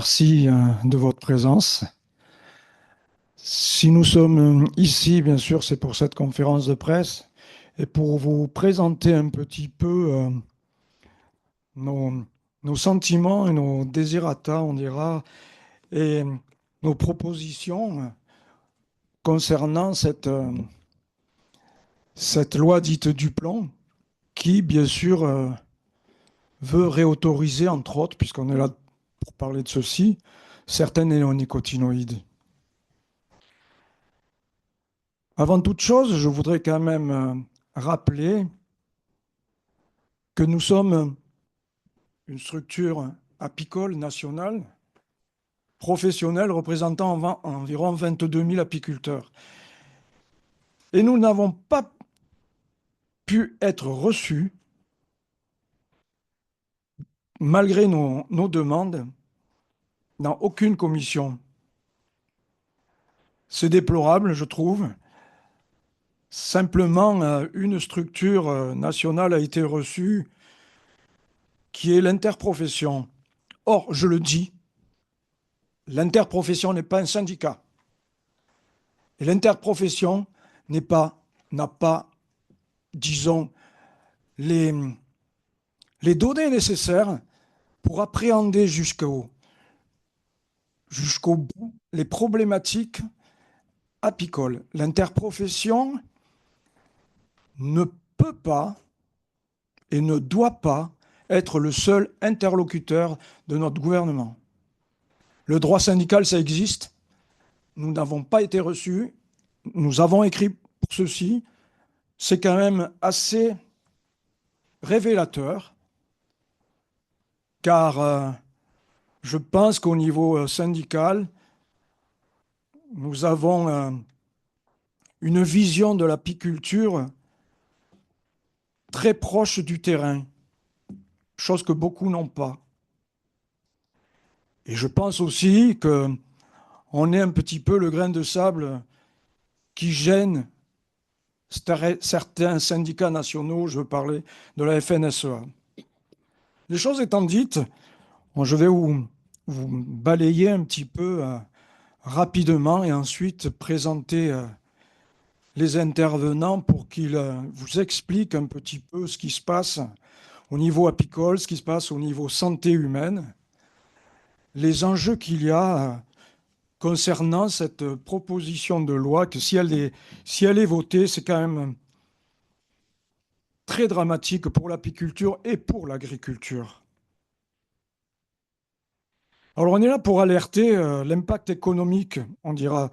Merci de votre présence. Si nous sommes ici, bien sûr, c'est pour cette conférence de presse et pour vous présenter un petit peu nos, nos sentiments et nos désirata, on dira, et nos propositions concernant cette loi dite Duplon, qui, bien sûr, veut réautoriser, entre autres, puisqu'on est là pour parler de ceci, certains néonicotinoïdes. Avant toute chose, je voudrais quand même rappeler que nous sommes une structure apicole nationale, professionnelle, représentant environ 22 000 apiculteurs. Et nous n'avons pas pu être reçus, malgré nos demandes, dans aucune commission. C'est déplorable, je trouve. Simplement, une structure nationale a été reçue, qui est l'interprofession. Or, je le dis, l'interprofession n'est pas un syndicat. Et l'interprofession n'a pas, disons, les, les données nécessaires pour appréhender jusqu'au bout les problématiques apicoles. L'interprofession ne peut pas et ne doit pas être le seul interlocuteur de notre gouvernement. Le droit syndical, ça existe. Nous n'avons pas été reçus. Nous avons écrit pour ceci. C'est quand même assez révélateur, car je pense qu'au niveau syndical, nous avons une vision de l'apiculture très proche du terrain, chose que beaucoup n'ont pas. Et je pense aussi qu'on est un petit peu le grain de sable qui gêne certains syndicats nationaux, je veux parler de la FNSEA. Les choses étant dites, je vais vous balayer un petit peu rapidement et ensuite présenter les intervenants pour qu'ils vous expliquent un petit peu ce qui se passe au niveau apicole, ce qui se passe au niveau santé humaine, les enjeux qu'il y a concernant cette proposition de loi, que si elle est votée, c'est quand même très dramatique pour l'apiculture et pour l'agriculture. Alors on est là pour alerter l'impact économique, on dira,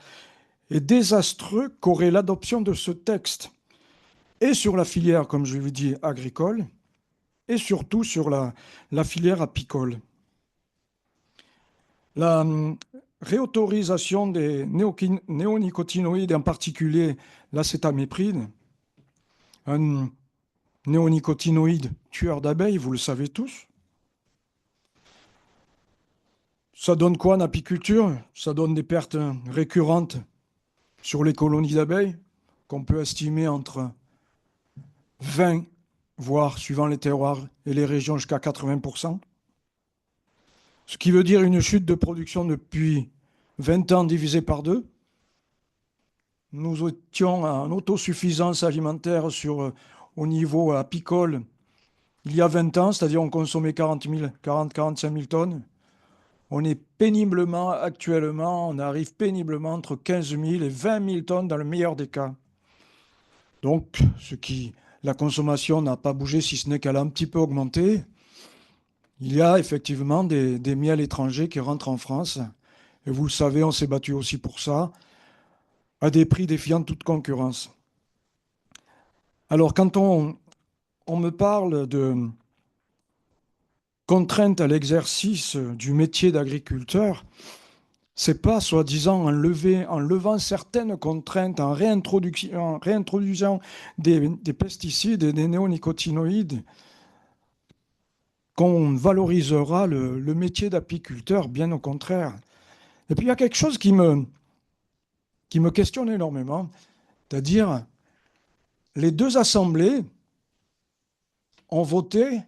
et désastreux qu'aurait l'adoption de ce texte, et sur la filière, comme je vous dis, agricole, et surtout sur la filière apicole. La réautorisation des néonicotinoïdes, en particulier l'acétamépride, un néonicotinoïde tueur d'abeilles, vous le savez tous. Ça donne quoi en apiculture? Ça donne des pertes récurrentes sur les colonies d'abeilles, qu'on peut estimer entre 20, voire suivant les terroirs et les régions, jusqu'à 80%. Ce qui veut dire une chute de production depuis 20 ans divisée par deux. Nous étions en autosuffisance alimentaire au niveau apicole il y a 20 ans, c'est-à-dire on consommait 45 000 tonnes. On est péniblement, actuellement, on arrive péniblement entre 15 000 et 20 000 tonnes dans le meilleur des cas. Donc, la consommation n'a pas bougé, si ce n'est qu'elle a un petit peu augmenté. Il y a effectivement des miels étrangers qui rentrent en France. Et vous le savez, on s'est battu aussi pour ça, à des prix défiant toute concurrence. Alors, quand on me parle de contrainte à l'exercice du métier d'agriculteur, c'est pas soi-disant en levant certaines contraintes, en réintroduisant des pesticides et des néonicotinoïdes, qu'on valorisera le métier d'apiculteur, bien au contraire. Et puis il y a quelque chose qui me questionne énormément, c'est-à-dire les deux assemblées ont voté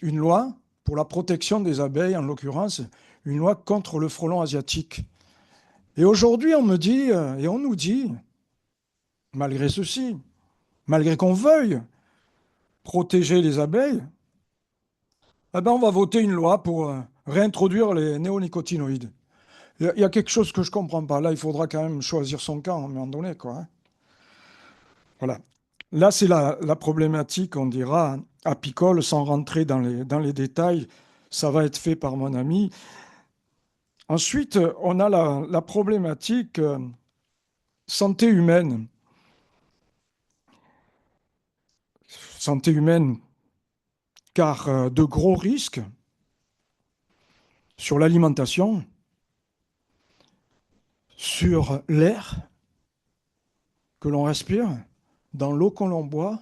une loi pour la protection des abeilles, en l'occurrence, une loi contre le frelon asiatique. Et aujourd'hui, on me dit, et on nous dit, malgré ceci, malgré qu'on veuille protéger les abeilles, eh ben on va voter une loi pour réintroduire les néonicotinoïdes. Il y a quelque chose que je ne comprends pas. Là, il faudra quand même choisir son camp à un moment donné, quoi, hein. Voilà. Là, c'est la problématique, on dira, apicole, sans rentrer dans les détails. Ça va être fait par mon ami. Ensuite, on a la problématique santé humaine. Santé humaine, car de gros risques sur l'alimentation, sur l'air que l'on respire, dans l'eau que l'on boit,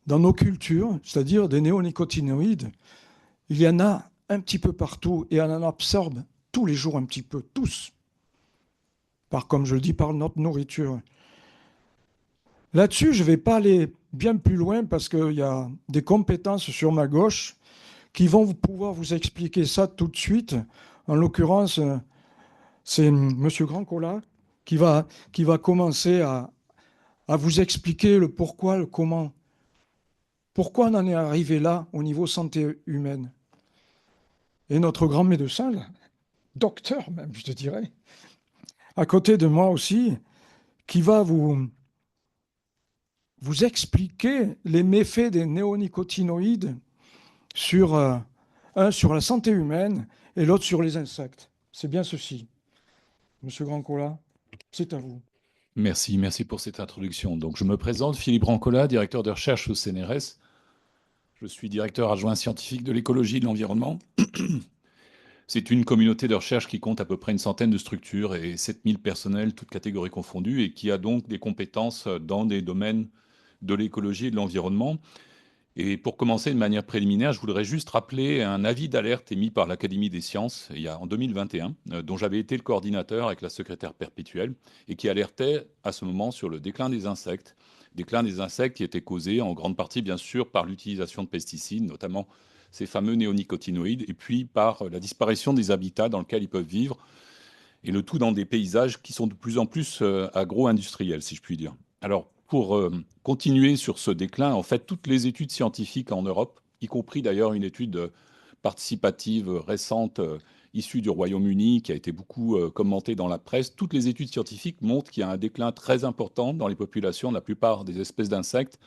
dans nos cultures, c'est-à-dire des néonicotinoïdes. Il y en a un petit peu partout et on en absorbe tous les jours un petit peu, tous, comme je le dis, par notre nourriture. Là-dessus, je ne vais pas aller bien plus loin parce qu'il y a des compétences sur ma gauche qui vont pouvoir vous expliquer ça tout de suite. En l'occurrence, c'est M. Grandcola qui va commencer à vous expliquer le pourquoi, le comment. Pourquoi on en est arrivé là au niveau santé humaine. Et notre grand médecin, là, docteur même, je te dirais, à côté de moi aussi, qui va vous expliquer les méfaits des néonicotinoïdes sur, un sur la santé humaine et l'autre sur les insectes. C'est bien ceci. Monsieur Grandcola, c'est à vous. Merci pour cette introduction. Donc, je me présente, Philippe Rancola, directeur de recherche au CNRS. Je suis directeur adjoint scientifique de l'écologie et de l'environnement. C'est une communauté de recherche qui compte à peu près une centaine de structures et 7000 personnels, toutes catégories confondues, et qui a donc des compétences dans des domaines de l'écologie et de l'environnement. Et pour commencer de manière préliminaire, je voudrais juste rappeler un avis d'alerte émis par l'Académie des sciences en 2021, dont j'avais été le coordinateur avec la secrétaire perpétuelle, et qui alertait à ce moment sur le déclin des insectes qui était causé en grande partie, bien sûr, par l'utilisation de pesticides, notamment ces fameux néonicotinoïdes, et puis par la disparition des habitats dans lesquels ils peuvent vivre, et le tout dans des paysages qui sont de plus en plus agro-industriels, si je puis dire. Alors, pour continuer sur ce déclin, en fait, toutes les études scientifiques en Europe, y compris d'ailleurs une étude participative récente issue du Royaume-Uni, qui a été beaucoup commentée dans la presse, toutes les études scientifiques montrent qu'il y a un déclin très important dans les populations de la plupart des espèces d'insectes,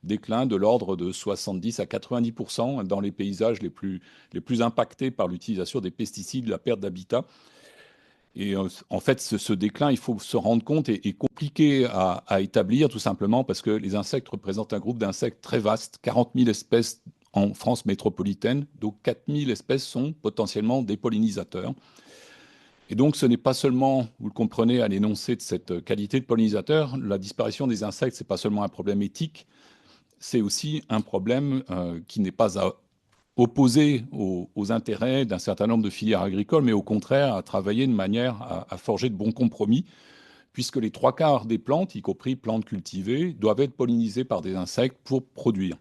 déclin de l'ordre de 70 à 90% dans les paysages les plus impactés par l'utilisation des pesticides, la perte d'habitat. Et en fait, ce déclin, il faut se rendre compte, est compliqué à établir, tout simplement parce que les insectes représentent un groupe d'insectes très vaste, 40 000 espèces en France métropolitaine, donc 4 000 espèces sont potentiellement des pollinisateurs. Et donc, ce n'est pas seulement, vous le comprenez à l'énoncé de cette qualité de pollinisateur, la disparition des insectes, ce n'est pas seulement un problème éthique, c'est aussi un problème qui n'est pas à opposé aux intérêts d'un certain nombre de filières agricoles, mais au contraire à travailler de manière à forger de bons compromis, puisque les trois quarts des plantes, y compris plantes cultivées, doivent être pollinisées par des insectes pour produire.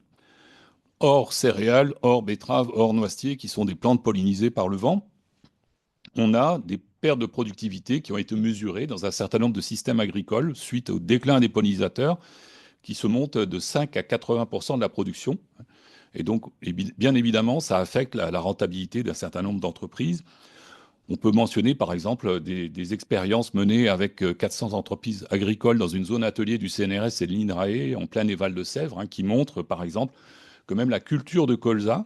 Hors céréales, hors betteraves, hors noisetiers, qui sont des plantes pollinisées par le vent, on a des pertes de productivité qui ont été mesurées dans un certain nombre de systèmes agricoles suite au déclin des pollinisateurs, qui se montent de 5 à 80% de la production. Et donc, bien évidemment, ça affecte la rentabilité d'un certain nombre d'entreprises. On peut mentionner, par exemple, des expériences menées avec 400 entreprises agricoles dans une zone atelier du CNRS et de l'INRAE en plein Val de Sèvres, qui montrent, par exemple, que même la culture de colza,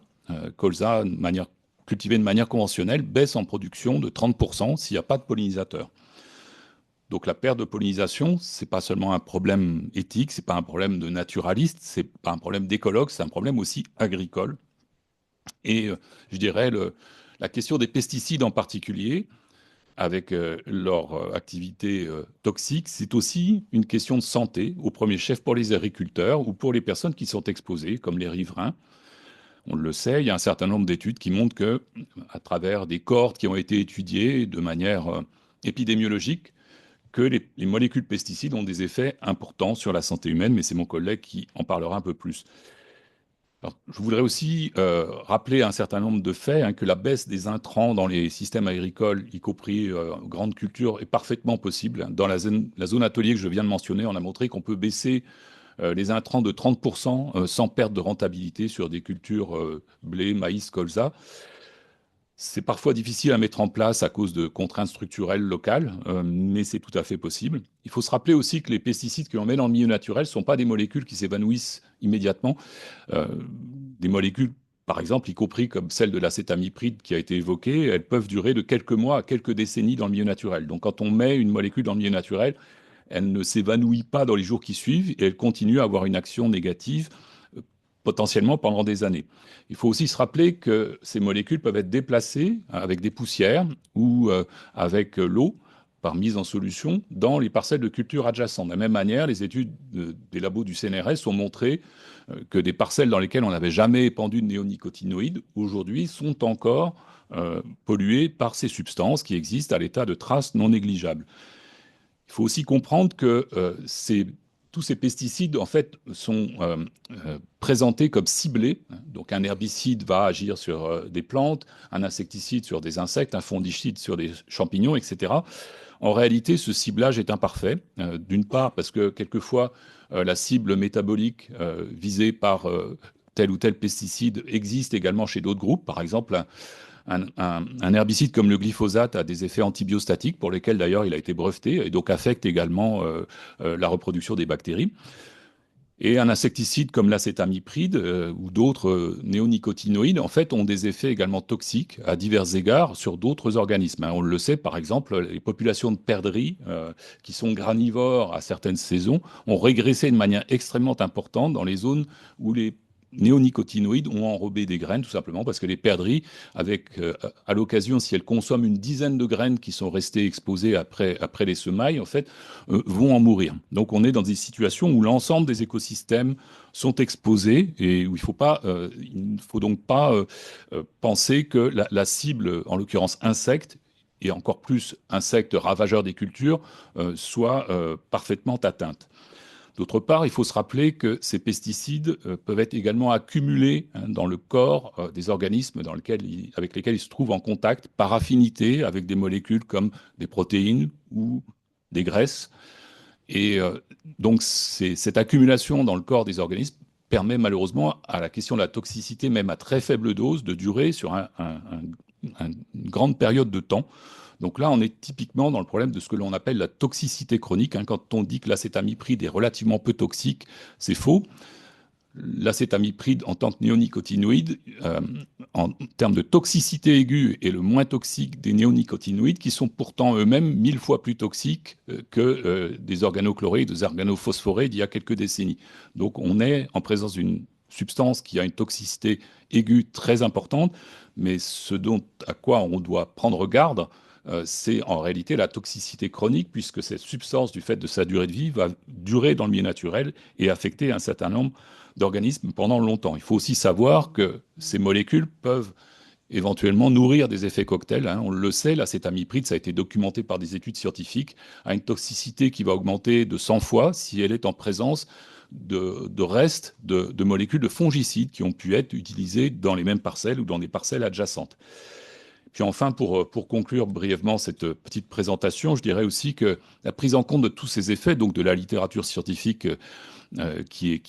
cultivée de manière conventionnelle, baisse en production de 30% s'il n'y a pas de pollinisateurs. Donc la perte de pollinisation, ce n'est pas seulement un problème éthique, ce n'est pas un problème de naturaliste, ce n'est pas un problème d'écologue, c'est un problème aussi agricole. Et je dirais la question des pesticides en particulier, avec leur activité toxique, c'est aussi une question de santé, au premier chef pour les agriculteurs ou pour les personnes qui sont exposées, comme les riverains. On le sait, il y a un certain nombre d'études qui montrent que, à travers des cohortes qui ont été étudiées de manière épidémiologique, que les molécules pesticides ont des effets importants sur la santé humaine, mais c'est mon collègue qui en parlera un peu plus. Alors, je voudrais aussi rappeler un certain nombre de faits, hein, que la baisse des intrants dans les systèmes agricoles, y compris grandes cultures, est parfaitement possible. Dans la zone atelier que je viens de mentionner, on a montré qu'on peut baisser les intrants de 30% sans perte de rentabilité sur des cultures blé, maïs, colza. C'est parfois difficile à mettre en place à cause de contraintes structurelles locales, mais c'est tout à fait possible. Il faut se rappeler aussi que les pesticides que l'on met dans le milieu naturel ne sont pas des molécules qui s'évanouissent immédiatement. Euh, des molécules, par exemple, y compris comme celle de l'acétamipride qui a été évoquée, elles peuvent durer de quelques mois à quelques décennies dans le milieu naturel. Donc quand on met une molécule dans le milieu naturel, elle ne s'évanouit pas dans les jours qui suivent et elle continue à avoir une action négative potentiellement pendant des années. Il faut aussi se rappeler que ces molécules peuvent être déplacées avec des poussières ou avec l'eau par mise en solution dans les parcelles de culture adjacentes. De la même manière, les études des labos du CNRS ont montré que des parcelles dans lesquelles on n'avait jamais épandu de néonicotinoïdes, aujourd'hui, sont encore polluées par ces substances qui existent à l'état de traces non négligeables. Il faut aussi comprendre que tous ces pesticides, en fait, sont présentés comme ciblés. Donc, un herbicide va agir sur des plantes, un insecticide sur des insectes, un fongicide sur des champignons, etc. En réalité, ce ciblage est imparfait. D'une part, parce que quelquefois, la cible métabolique visée par tel ou tel pesticide existe également chez d'autres groupes. Par exemple, un herbicide comme le glyphosate a des effets antibiostatiques pour lesquels d'ailleurs il a été breveté et donc affecte également la reproduction des bactéries. Et un insecticide comme l'acétamipride ou d'autres néonicotinoïdes, en fait, ont des effets également toxiques à divers égards sur d'autres organismes. On le sait, par exemple, les populations de perdrix qui sont granivores à certaines saisons ont régressé de manière extrêmement importante dans les zones où les néonicotinoïdes ont enrobé des graines, tout simplement parce que les perdrix, à l'occasion, si elles consomment une dizaine de graines qui sont restées exposées après les semailles, en fait, vont en mourir. Donc on est dans des situations où l'ensemble des écosystèmes sont exposés et où il ne faut donc pas penser que la cible, en l'occurrence insectes, et encore plus insectes ravageurs des cultures, soit parfaitement atteinte. D'autre part, il faut se rappeler que ces pesticides peuvent être également accumulés dans le corps des organismes avec lesquels ils se trouvent en contact par affinité avec des molécules comme des protéines ou des graisses. Et donc, cette accumulation dans le corps des organismes permet malheureusement à la question de la toxicité, même à très faible dose, de durer sur une grande période de temps. Donc là, on est typiquement dans le problème de ce que l'on appelle la toxicité chronique. Quand on dit que l'acétamipride est relativement peu toxique, c'est faux. L'acétamipride, en tant que néonicotinoïde, en termes de toxicité aiguë, est le moins toxique des néonicotinoïdes, qui sont pourtant eux-mêmes 1000 fois plus toxiques que des organochlorés, des organophosphorés d'il y a quelques décennies. Donc on est en présence d'une substance qui a une toxicité aiguë très importante, mais à quoi on doit prendre garde, c'est en réalité la toxicité chronique, puisque cette substance, du fait de sa durée de vie, va durer dans le milieu naturel et affecter un certain nombre d'organismes pendant longtemps. Il faut aussi savoir que ces molécules peuvent éventuellement nourrir des effets cocktails. On le sait, l'acétamipride, ça a été documenté par des études scientifiques, a une toxicité qui va augmenter de 100 fois si elle est en présence de restes de molécules de fongicides qui ont pu être utilisées dans les mêmes parcelles ou dans des parcelles adjacentes. Puis enfin, pour conclure brièvement cette petite présentation, je dirais aussi que la prise en compte de tous ces effets, donc de la littérature scientifique qui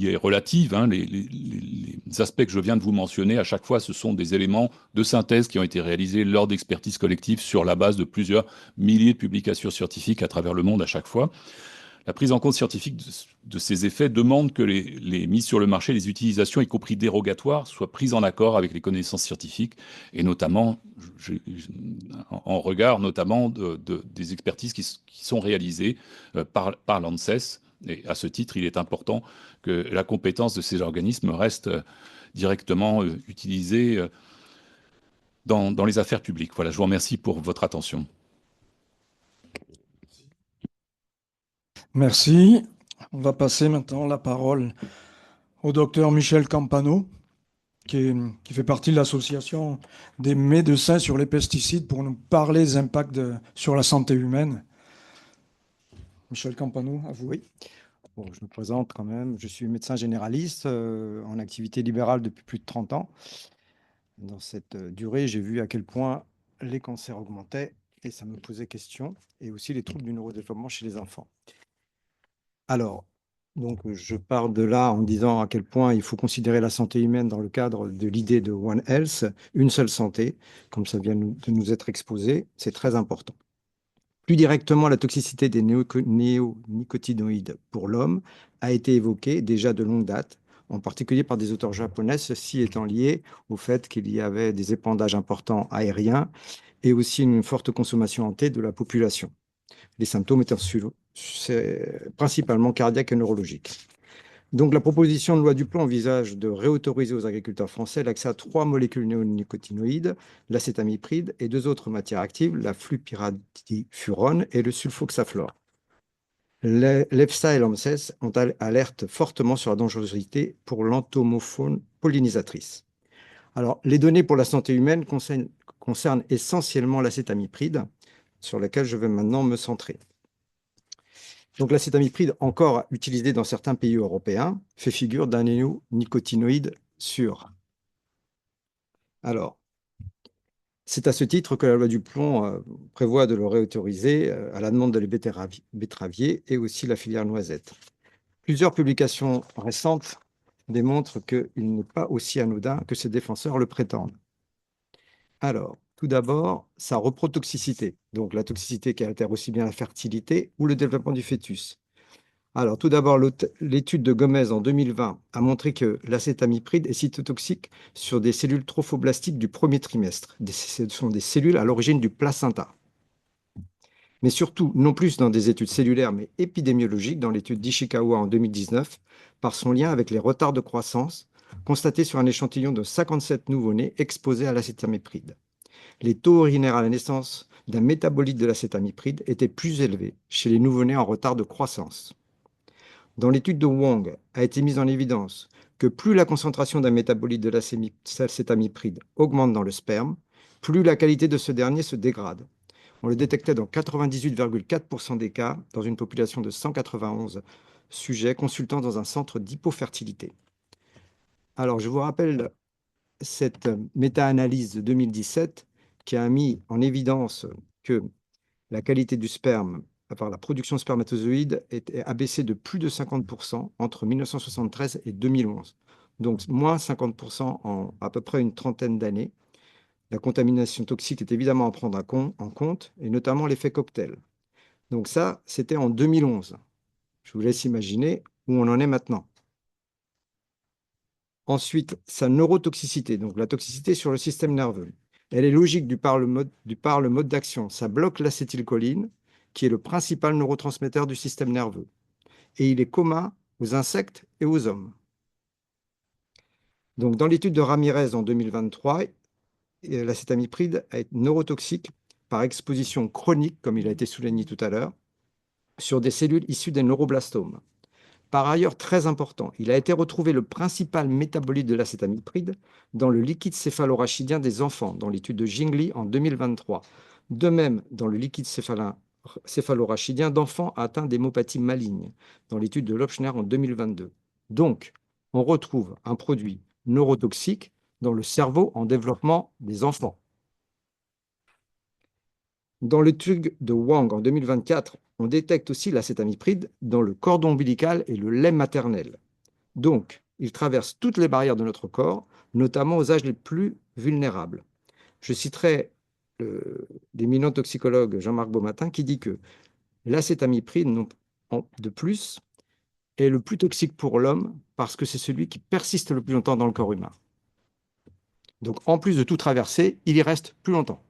est relative, les aspects que je viens de vous mentionner, à chaque fois, ce sont des éléments de synthèse qui ont été réalisés lors d'expertises collectives sur la base de plusieurs milliers de publications scientifiques à travers le monde à chaque fois. La prise en compte scientifique de ces effets demande que les mises sur le marché, les utilisations, y compris dérogatoires, soient prises en accord avec les connaissances scientifiques, et notamment en regard notamment des expertises qui sont réalisées par l'ANSES. Et à ce titre, il est important que la compétence de ces organismes reste directement utilisée dans les affaires publiques. Voilà, je vous remercie pour votre attention. Merci. On va passer maintenant la parole au docteur Michel Campano, qui fait partie de l'association des médecins sur les pesticides pour nous parler des impacts sur la santé humaine. Michel Campano, à vous. Oui. Bon, je me présente quand même. Je suis médecin généraliste en activité libérale depuis plus de 30 ans. Dans cette durée, j'ai vu à quel point les cancers augmentaient et ça me posait question, et aussi les troubles du neurodéveloppement chez les enfants. Alors, je pars de là en disant à quel point il faut considérer la santé humaine dans le cadre de l'idée de One Health, une seule santé, comme ça vient de nous être exposé, c'est très important. Plus directement, la toxicité des néonicotinoïdes pour l'homme a été évoquée déjà de longue date, en particulier par des auteurs japonais, ceci étant lié au fait qu'il y avait des épandages importants aériens et aussi une forte consommation en thé de la population. Les symptômes étant principalement cardiaques et neurologiques. Donc, la proposition de loi Duplon envisage de réautoriser aux agriculteurs français l'accès à 3 molécules néonicotinoïdes, l'acétamipride et 2 autres matières actives, la flupiradifurone et le sulfoxaflor. L'EFSA et l'ANSES alertent fortement sur la dangerosité pour l'entomofaune pollinisatrice. Alors, les données pour la santé humaine concernent essentiellement l'acétamipride, sur laquelle je vais maintenant me centrer. Donc l'acétamipride, encore utilisé dans certains pays européens, fait figure d'un néonicotinoïde sûr. Alors, c'est à ce titre que la loi Duplon prévoit de le réautoriser à la demande de les betteraviers et aussi la filière noisette. Plusieurs publications récentes démontrent qu'il n'est pas aussi anodin que ses défenseurs le prétendent. Alors, tout d'abord, sa reprotoxicité, donc la toxicité qui altère aussi bien la fertilité ou le développement du fœtus. Alors, tout d'abord, l'étude de Gomez en 2020 a montré que l'acétamipride est cytotoxique sur des cellules trophoblastiques du premier trimestre. Ce sont des cellules à l'origine du placenta. Mais surtout, non plus dans des études cellulaires, mais épidémiologiques, dans l'étude d'Ishikawa en 2019, par son lien avec les retards de croissance constatés sur un échantillon de 57 nouveau-nés exposés à l'acétamipride. Les taux urinaires à la naissance d'un métabolite de l'acétamipride étaient plus élevés chez les nouveau-nés en retard de croissance. Dans l'étude de Wong, a été mise en évidence que plus la concentration d'un métabolite de l'acétamipride augmente dans le sperme, plus la qualité de ce dernier se dégrade. On le détectait dans 98,4% des cas dans une population de 191 sujets consultant dans un centre d'hypofertilité. Alors, je vous rappelle cette méta-analyse de 2017 qui a mis en évidence que la qualité du sperme, enfin la production spermatozoïde, a baissé de plus de 50% entre 1973 et 2011. Donc, moins 50% en à peu près une trentaine d'années. La contamination toxique est évidemment à prendre en compte, et notamment l'effet cocktail. Donc ça, c'était en 2011. Je vous laisse imaginer où on en est maintenant. Ensuite, sa neurotoxicité, donc la toxicité sur le système nerveux. Elle est logique du par le mode d'action. Ça bloque l'acétylcholine, qui est le principal neurotransmetteur du système nerveux. Et il est commun aux insectes et aux hommes. Donc, dans l'étude de Ramirez en 2023, l'acétamipride est neurotoxique par exposition chronique, comme il a été souligné tout à l'heure, sur des cellules issues des neuroblastomes. Par ailleurs, très important, il a été retrouvé le principal métabolite de l'acétamipride dans le liquide céphalorachidien des enfants, dans l'étude de Jingli en 2023. De même, dans le liquide céphalorachidien d'enfants atteints d'hémopathie maligne, dans l'étude de Lobschner en 2022. Donc, on retrouve un produit neurotoxique dans le cerveau en développement des enfants. Dans l'étude de Wang en 2024, on détecte aussi l'acétamipride dans le cordon ombilical et le lait maternel. Donc, il traverse toutes les barrières de notre corps, notamment aux âges les plus vulnérables. Je citerai l'éminent toxicologue Jean-Marc Beaumatin qui dit que l'acétamipride, de plus, est le plus toxique pour l'homme parce que c'est celui qui persiste le plus longtemps dans le corps humain. Donc, en plus de tout traverser, il y reste plus longtemps.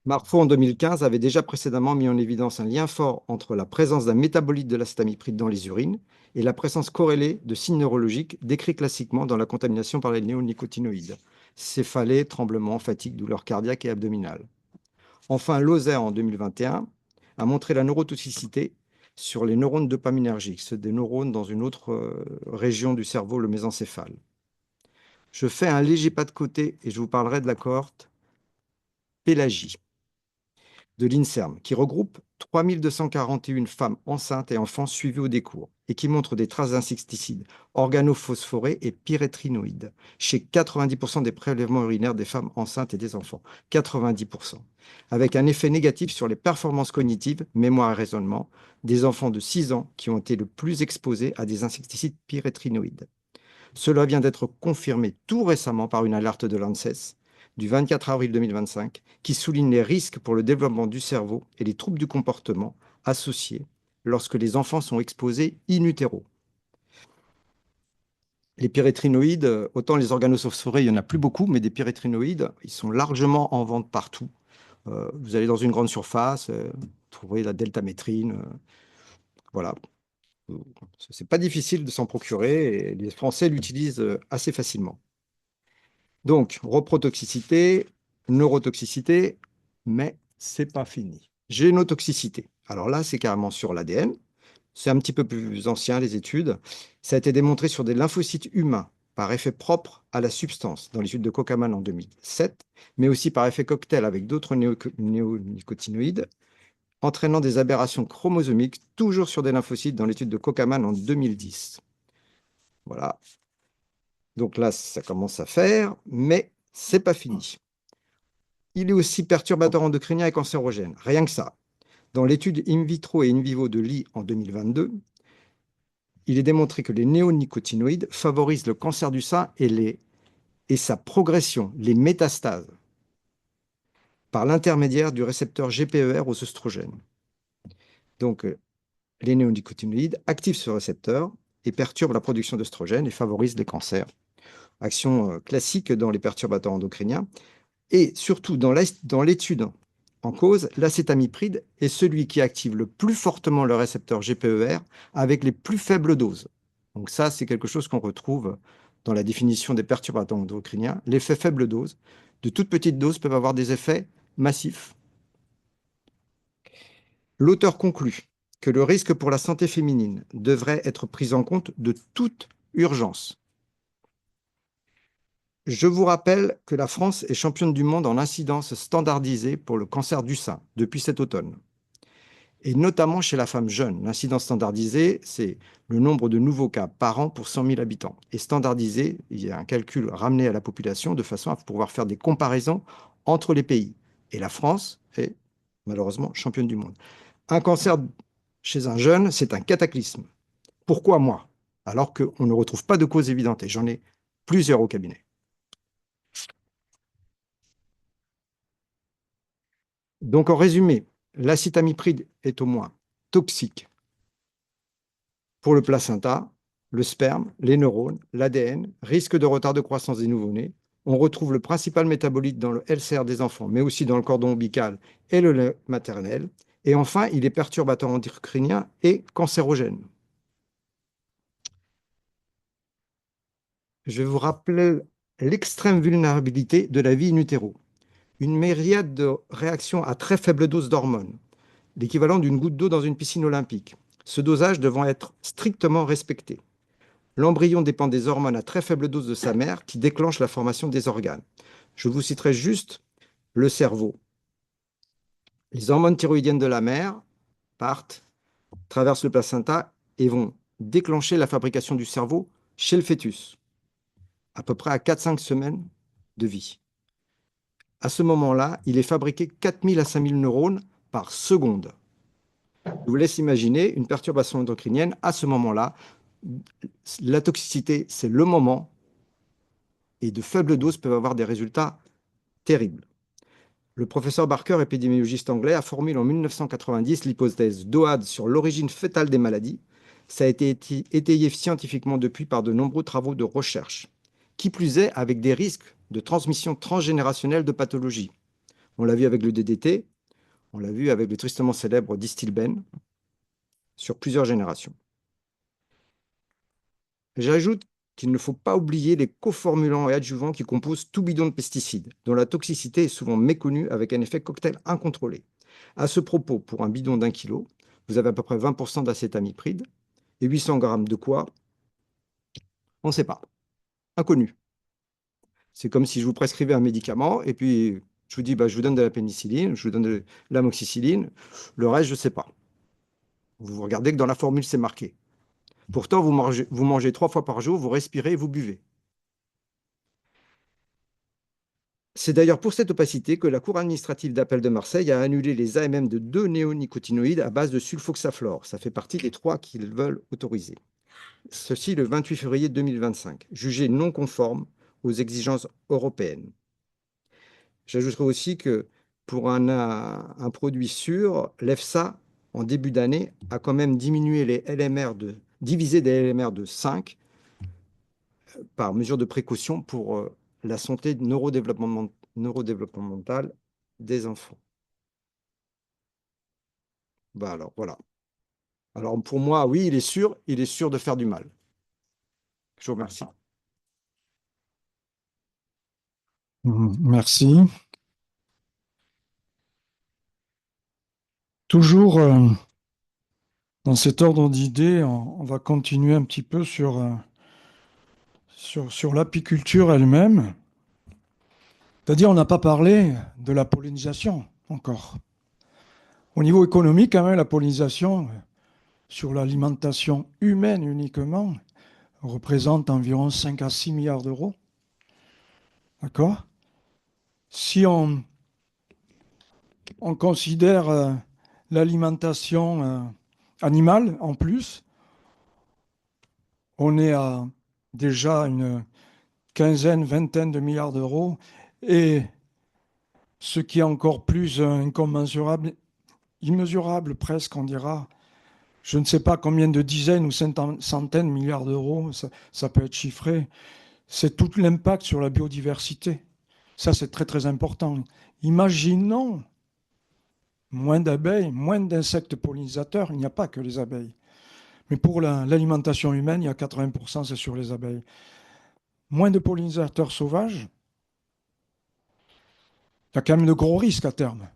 Marfo, en 2015, avait déjà précédemment mis en évidence un lien fort entre la présence d'un métabolite de l'acétamipride dans les urines et la présence corrélée de signes neurologiques décrits classiquement dans la contamination par les néonicotinoïdes: céphalée, tremblements, fatigue, douleurs cardiaques et abdominales. Enfin, Lozer, en 2021, a montré la neurotoxicité sur les neurones dopaminergiques, c'est des neurones dans une autre région du cerveau, le mésencéphale. Je fais un léger pas de côté et je vous parlerai de la cohorte Pélagie. de l'INSERM, qui regroupe 3241 femmes enceintes et enfants suivis au décours et qui montre des traces d'insecticides organophosphorés et pyrétrinoïdes chez 90% des prélèvements urinaires des femmes enceintes et des enfants. 90%. Avec un effet négatif sur les performances cognitives, mémoire et raisonnement, des enfants de 6 ans qui ont été le plus exposés à des insecticides pyrétrinoïdes. Cela vient d'être confirmé tout récemment par une alerte de l'ANSES du 24 avril 2025 qui souligne les risques pour le développement du cerveau et les troubles du comportement associés lorsque les enfants sont exposés in utero. Les pyrétrinoïdes, autant les organophosphorés, il n'y en a plus beaucoup, mais des pyrétrinoïdes, ils sont largement en vente partout. Vous allez dans une grande surface, vous trouverez la deltamétrine, voilà. C'est pas difficile de s'en procurer et les Français l'utilisent assez facilement. Donc, reprotoxicité, neurotoxicité, mais c'est pas fini. Génotoxicité. Alors là, c'est carrément sur l'ADN. C'est un petit peu plus ancien, les études. Ça a été démontré sur des lymphocytes humains par effet propre à la substance dans l'étude de Kocaman en 2007, mais aussi par effet cocktail avec d'autres néonicotinoïdes, entraînant des aberrations chromosomiques, toujours sur des lymphocytes dans l'étude de Kocaman en 2010. Voilà. Donc là, ça commence à faire, mais c'est pas fini. Il est aussi perturbateur endocrinien et cancérogène, rien que ça. Dans l'étude in vitro et in vivo de Lee en 2022, il est démontré que les néonicotinoïdes favorisent le cancer du sein et sa progression, les métastases, par l'intermédiaire du récepteur GPER aux œstrogènes. Donc, les néonicotinoïdes activent ce récepteur et perturbent la production d'œstrogènes et favorisent les cancers. Action classique dans les perturbateurs endocriniens. Et surtout, dans l'étude en cause, l'acétamipride est celui qui active le plus fortement le récepteur GPER avec les plus faibles doses. Donc ça, c'est quelque chose qu'on retrouve dans la définition des perturbateurs endocriniens. L'effet faible dose, de toutes petites doses, peuvent avoir des effets massifs. L'auteur conclut que le risque pour la santé féminine devrait être pris en compte de toute urgence. Je vous rappelle que la France est championne du monde en incidence standardisée pour le cancer du sein depuis cet automne. Et notamment chez la femme jeune. L'incidence standardisée, c'est le nombre de nouveaux cas par an pour 100 000 habitants. Et standardisé, il y a un calcul ramené à la population de façon à pouvoir faire des comparaisons entre les pays. Et la France est malheureusement championne du monde. Un cancer chez un jeune, c'est un cataclysme. Pourquoi moi? Alors qu'on ne retrouve pas de cause évidente. Et j'en ai plusieurs au cabinet. Donc, en résumé, l'acétamipride est au moins toxique pour le placenta, le sperme, les neurones, l'ADN, risque de retard de croissance des nouveau-nés. On retrouve le principal métabolite dans le LCR des enfants, mais aussi dans le cordon ombilical et le lait maternel. Et enfin, il est perturbateur endocrinien et cancérogène. Je vais vous rappeler l'extrême vulnérabilité de la vie in utero. Une myriade de réactions à très faible dose d'hormones, l'équivalent d'une goutte d'eau dans une piscine olympique, ce dosage devant être strictement respecté. L'embryon dépend des hormones à très faible dose de sa mère qui déclenchent la formation des organes. Je vous citerai juste le cerveau. Les hormones thyroïdiennes de la mère partent, traversent le placenta et vont déclencher la fabrication du cerveau chez le fœtus, à peu près à 4-5 semaines de vie. À ce moment-là, il est fabriqué 4000 à 5000 neurones par seconde. Je vous laisse imaginer une perturbation endocrinienne à ce moment-là. La toxicité, c'est le moment et de faibles doses peuvent avoir des résultats terribles. Le professeur Barker, épidémiologiste anglais, a formulé en 1990 l'hypothèse d'OAD sur l'origine fœtale des maladies. Ça a été étayé scientifiquement depuis par de nombreux travaux de recherche. Qui plus est, avec des risques de transmission transgénérationnelle de pathologies. On l'a vu avec le DDT, on l'a vu avec le tristement célèbre Distilbène, sur plusieurs générations. J'ajoute qu'il ne faut pas oublier les coformulants et adjuvants qui composent tout bidon de pesticides, dont la toxicité est souvent méconnue avec un effet cocktail incontrôlé. À ce propos, pour un bidon d'1 kg, vous avez à peu près 20% d'acétamipride et 800 grammes de quoi? On ne sait pas. Inconnu. C'est comme si je vous prescrivais un médicament et puis Je vous dis, bah, je vous donne de la pénicilline, je vous donne de l'amoxicilline, le reste, je ne sais pas. Vous regardez que dans la formule, c'est marqué. Pourtant, vous mangez 3 fois par jour, vous respirez et vous buvez. C'est d'ailleurs pour cette opacité que la Cour administrative d'appel de Marseille a annulé les AMM de 2 néonicotinoïdes à base de sulfoxaflor. Ça fait partie des 3 qu'ils veulent autoriser. Ceci le 28 février 2025, jugés non conformes aux exigences européennes. J'ajouterai aussi que pour un produit sûr, l'EFSA, en début d'année, a quand même diminué les LMR divisé des LMR de 5 par mesure de précaution pour la santé neurodéveloppementale des enfants. Bah alors, voilà. Alors pour moi, oui, il est sûr de faire du mal. Je vous remercie. Merci. Toujours dans cet ordre d'idées, on va continuer un petit peu sur l'apiculture elle-même. C'est-à-dire, on n'a pas parlé de la pollinisation encore. Au niveau économique, quand même, la pollinisation sur l'alimentation humaine uniquement représente environ 5 à 6 milliards d'euros. D'accord? Si on considère l'alimentation animale en plus, on est à déjà une quinzaine, vingtaine de milliards d'euros. Et ce qui est encore plus incommensurable, immesurable presque, on dira, je ne sais pas combien de dizaines ou centaines de milliards d'euros, ça peut être chiffré, c'est tout l'impact sur la biodiversité. Ça, c'est très très important. Imaginons moins d'abeilles, moins d'insectes pollinisateurs, il n'y a pas que les abeilles. Mais pour l'alimentation humaine, il y a 80%, c'est sur les abeilles. Moins de pollinisateurs sauvages, il y a quand même de gros risques à terme.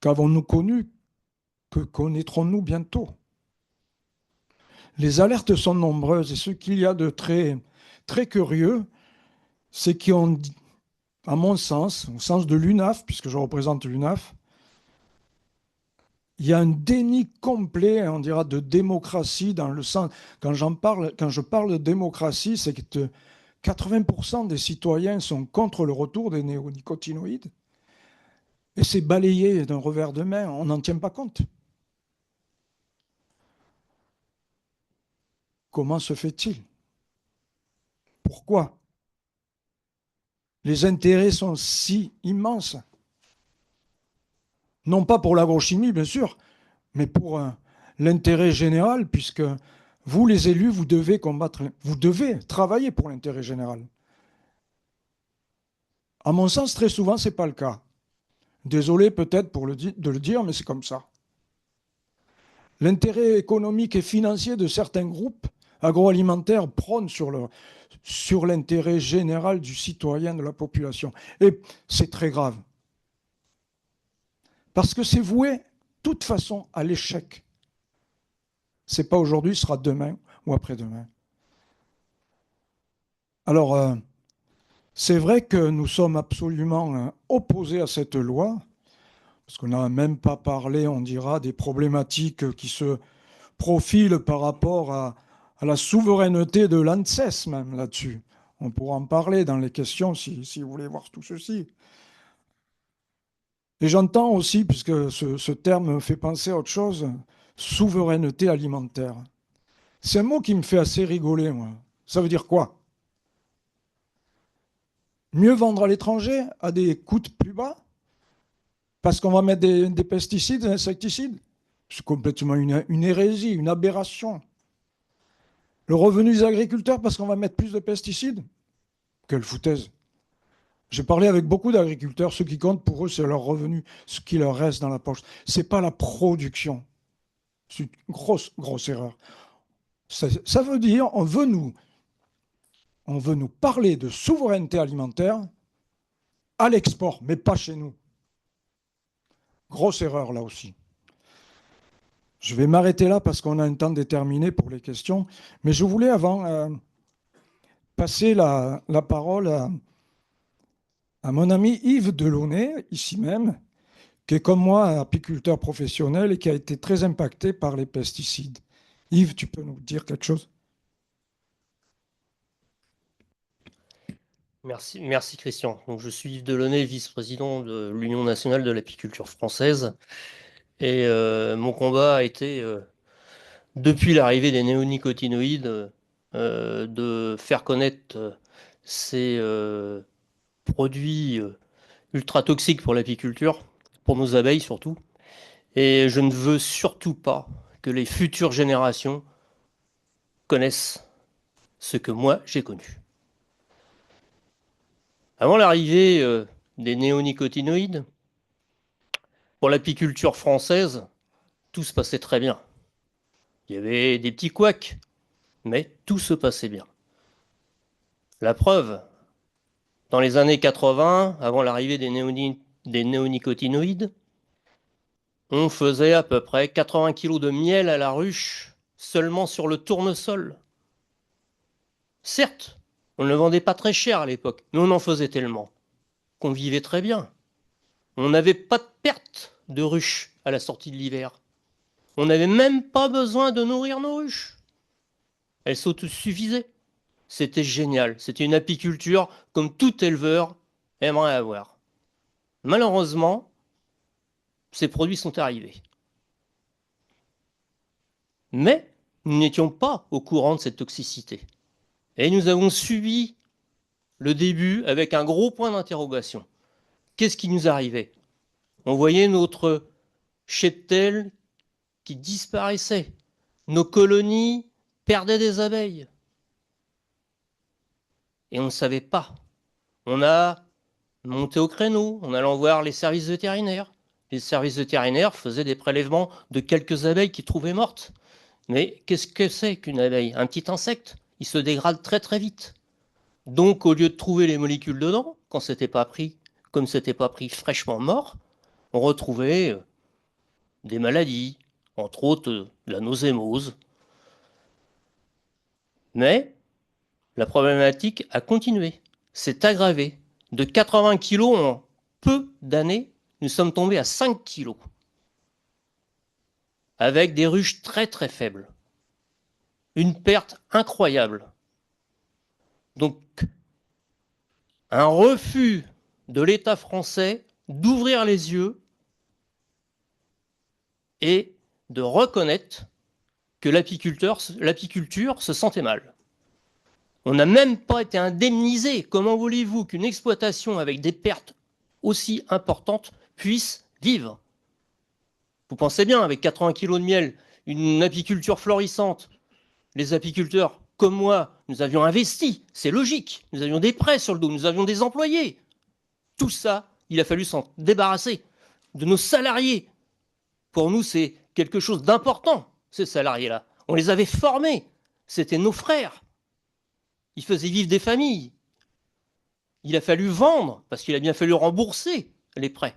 Qu'avons-nous connu? Que connaîtrons-nous bientôt? Les alertes sont nombreuses et ce qu'il y a de très, très curieux, c'est qu'on, à mon sens, au sens de l'UNAF, puisque je représente l'UNAF, il y a un déni complet, on dira, de démocratie dans le sens. Quand je parle de démocratie, c'est que 80% des citoyens sont contre le retour des néonicotinoïdes. Et c'est balayé d'un revers de main, on n'en tient pas compte. Comment se fait-il? Pourquoi? Les intérêts sont si immenses. Non pas pour l'agrochimie, bien sûr, mais pour l'intérêt général, puisque vous, les élus, vous devez combattre, vous devez travailler pour l'intérêt général. À mon sens, très souvent, ce n'est pas le cas. Désolé peut-être de le dire, mais c'est comme ça. L'intérêt économique et financier de certains groupes agroalimentaires prône sur l'intérêt général du citoyen, de la population. Et c'est très grave. Parce que c'est voué, de toute façon, à l'échec. Ce n'est pas aujourd'hui, ce sera demain ou après-demain. Alors, c'est vrai que nous sommes absolument opposés à cette loi, parce qu'on n'a même pas parlé, on dira, des problématiques qui se profilent par rapport à la souveraineté de l'ANSES même là-dessus. On pourra en parler dans les questions si vous voulez voir tout ceci. Et j'entends aussi, puisque ce terme me fait penser à autre chose, souveraineté alimentaire. C'est un mot qui me fait assez rigoler, moi. Ça veut dire quoi? Mieux vendre à l'étranger à des coûts plus bas? Parce qu'on va mettre des pesticides, des insecticides? C'est complètement une hérésie, une aberration. Le revenu des agriculteurs parce qu'on va mettre plus de pesticides? Quelle foutaise. J'ai parlé avec beaucoup d'agriculteurs, ce qui compte pour eux, c'est leur revenu, ce qui leur reste dans la poche. Ce n'est pas la production. C'est une grosse, grosse erreur. Ça veut dire on veut nous parler de souveraineté alimentaire à l'export, mais pas chez nous. Grosse erreur là aussi. Je vais m'arrêter là parce qu'on a un temps déterminé pour les questions, mais je voulais avant passer la parole à mon ami Yves Delaunay, ici même, qui est comme moi un apiculteur professionnel et qui a été très impacté par les pesticides. Yves, tu peux nous dire quelque chose? Merci Christian. Donc, je suis Yves Delaunay, vice-président de l'Union nationale de l'apiculture française. Et mon combat a été, depuis l'arrivée des néonicotinoïdes, de faire connaître ces produits ultra toxiques pour l'apiculture, pour nos abeilles surtout. Et je ne veux surtout pas que les futures générations connaissent ce que moi j'ai connu. Avant l'arrivée des néonicotinoïdes, pour l'apiculture française, tout se passait très bien. Il y avait des petits couacs, mais tout se passait bien. La preuve, dans les années 80, avant l'arrivée des néonicotinoïdes, on faisait à peu près 80 kg de miel à la ruche seulement sur le tournesol. Certes, on ne le vendait pas très cher à l'époque, mais on en faisait tellement qu'on vivait très bien. On n'avait pas de perte de ruches à la sortie de l'hiver. On n'avait même pas besoin de nourrir nos ruches. Elles s'autosuffisaient. C'était génial. C'était une apiculture comme tout éleveur aimerait avoir. Malheureusement, ces produits sont arrivés. Mais nous n'étions pas au courant de cette toxicité. Et nous avons subi le début avec un gros point d'interrogation. Qu'est-ce qui nous arrivait? On voyait notre cheptel qui disparaissait. Nos colonies perdaient des abeilles. Et on ne savait pas. On a monté au créneau en allant voir les services vétérinaires. Les services vétérinaires faisaient des prélèvements de quelques abeilles qu'ils trouvaient mortes. Mais qu'est-ce que c'est qu'une abeille? Un petit insecte. Il se dégrade très très vite. Donc au lieu de trouver les molécules dedans, quand c'était pas pris, comme c'était pas pris fraîchement mort, on retrouvait des maladies, entre autres la nausémose. Mais la problématique a continué, s'est aggravée. De 80 kg en peu d'années, nous sommes tombés à 5 kg, avec des ruches très très faibles. Une perte incroyable. Donc, un refus de l'État français d'ouvrir les yeux et de reconnaître que l'apiculture se sentait mal. On n'a même pas été indemnisé. Comment voulez-vous qu'une exploitation avec des pertes aussi importantes puisse vivre? Vous pensez bien, avec 80 kg de miel, une apiculture florissante, les apiculteurs, comme moi, nous avions investi, c'est logique, nous avions des prêts sur le dos, nous avions des employés. Tout ça, il a fallu s'en débarrasser. De nos salariés. Pour nous, c'est quelque chose d'important, ces salariés-là. On les avait formés, c'était nos frères. Ils faisaient vivre des familles. Il a fallu vendre, parce qu'il a bien fallu rembourser les prêts.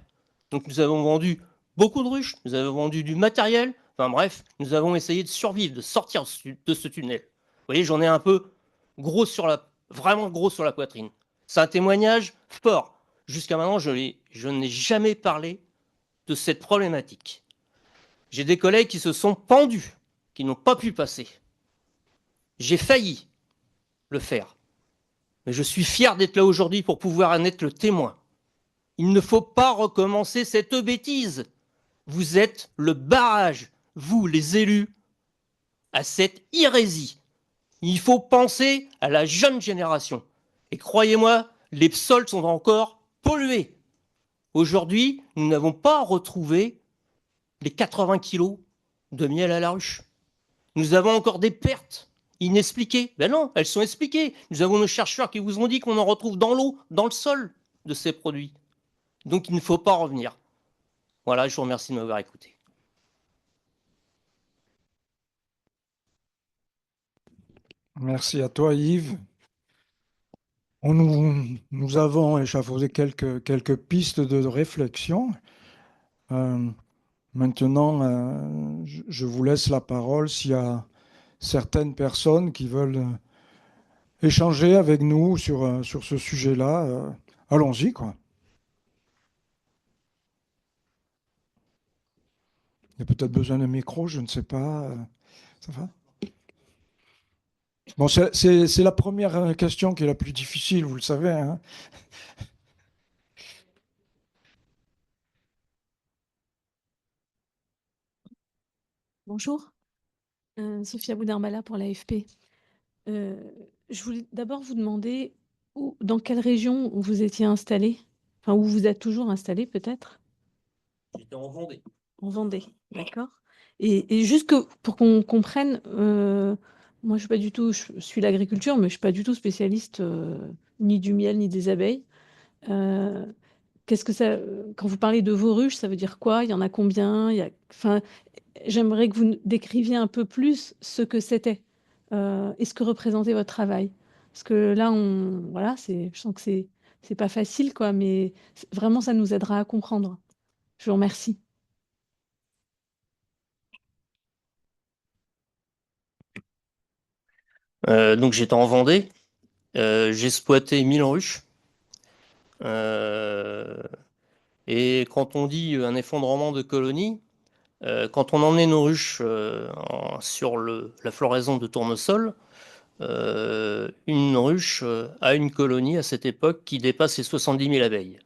Donc nous avons vendu beaucoup de ruches, nous avons vendu du matériel, enfin bref, nous avons essayé de survivre, de sortir de ce tunnel. Vous voyez, j'en ai un peu vraiment gros sur la poitrine. C'est un témoignage fort. Jusqu'à maintenant, je n'ai jamais parlé de cette problématique. J'ai des collègues qui se sont pendus, qui n'ont pas pu passer. J'ai failli le faire. Mais je suis fier d'être là aujourd'hui pour pouvoir en être le témoin. Il ne faut pas recommencer cette bêtise. Vous êtes le barrage, vous les élus, à cette hérésie. Il faut penser à la jeune génération. Et croyez-moi, les sols sont encore pollués. Aujourd'hui, nous n'avons pas retrouvé les 80 kilos de miel à la ruche. Nous avons encore des pertes inexpliquées. Ben non, elles sont expliquées. Nous avons nos chercheurs qui vous ont dit qu'on en retrouve dans l'eau, dans le sol de ces produits. Donc il ne faut pas revenir. Voilà, je vous remercie de m'avoir écouté. Merci à toi, Yves. Nous avons échafaudé quelques pistes de réflexion. Maintenant, je vous laisse la parole s'il y a certaines personnes qui veulent échanger avec nous sur ce sujet-là, allons-y, quoi. Il y a peut-être besoin d'un micro, je ne sais pas. Ça va? Bon, c'est la première question qui est la plus difficile, vous le savez, hein. Bonjour, Sophia Boudarmala pour l'AFP. Je voulais d'abord vous demander dans quelle région vous étiez installé, enfin où vous êtes toujours installé peut-être? J'étais en Vendée. En Vendée, d'accord. Et juste que, pour qu'on comprenne, moi je suis l'agriculture, mais je ne suis pas du tout spécialiste ni du miel ni des abeilles. Euh, Qu'est-ce que ça, quand vous parlez de vos ruches, ça veut dire quoi? Il y en a combien? Enfin, j'aimerais que vous décriviez un peu plus ce que c'était et ce que représentait votre travail. Parce que là, voilà, je sens que c'est pas facile, quoi, mais vraiment, ça nous aidera à comprendre. Je vous remercie. Donc j'étais en Vendée, j'exploitais 1000 ruches. Euh, et quand on dit un effondrement de colonies, quand on emmenait nos ruches sur la floraison de tournesol, une ruche a une colonie à cette époque qui dépasse les 70 000 abeilles.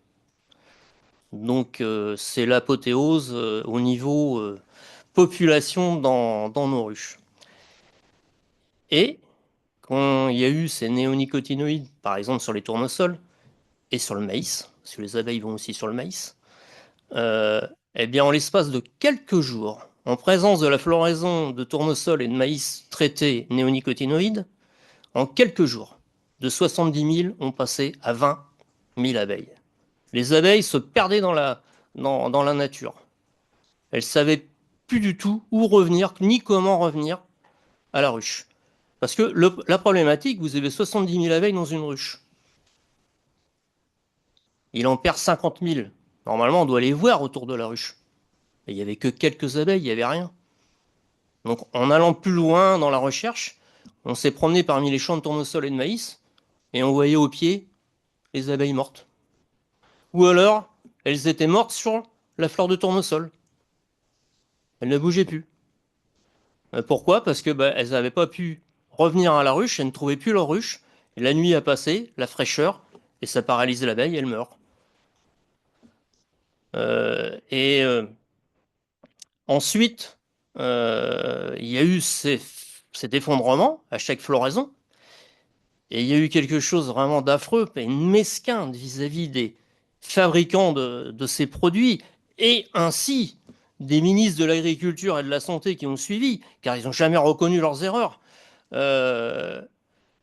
Donc c'est l'apothéose au niveau population dans nos ruches. Et quand il y a eu ces néonicotinoïdes, par exemple sur les tournesols et sur le maïs, parce que les abeilles vont aussi sur le maïs, euh, eh bien en l'espace de quelques jours, en présence de la floraison de tournesol et de maïs traités néonicotinoïdes, en quelques jours, de 70 000, on passait à 20 000 abeilles. Les abeilles se perdaient dans la nature. Elles ne savaient plus du tout où revenir, ni comment revenir à la ruche. Parce que la problématique, vous avez 70 000 abeilles dans une ruche. Il en perd 50 000. Normalement, on doit les voir autour de la ruche. Mais il n'y avait que quelques abeilles, il n'y avait rien. Donc, en allant plus loin dans la recherche, on s'est promené parmi les champs de tournesol et de maïs, et on voyait au pied les abeilles mortes. Ou alors, elles étaient mortes sur la fleur de tournesol. Elles ne bougeaient plus. Pourquoi? Parce que elles n'avaient pas pu revenir à la ruche, elles ne trouvaient plus leur ruche. Et la nuit a passé, la fraîcheur, et ça paralyse l'abeille, elle meurt. Et ensuite, il y a eu cet effondrement à chaque floraison. Et il y a eu quelque chose vraiment d'affreux et mesquin vis-à-vis des fabricants de ces produits et ainsi des ministres de l'Agriculture et de la Santé qui ont suivi, car ils n'ont jamais reconnu leurs erreurs.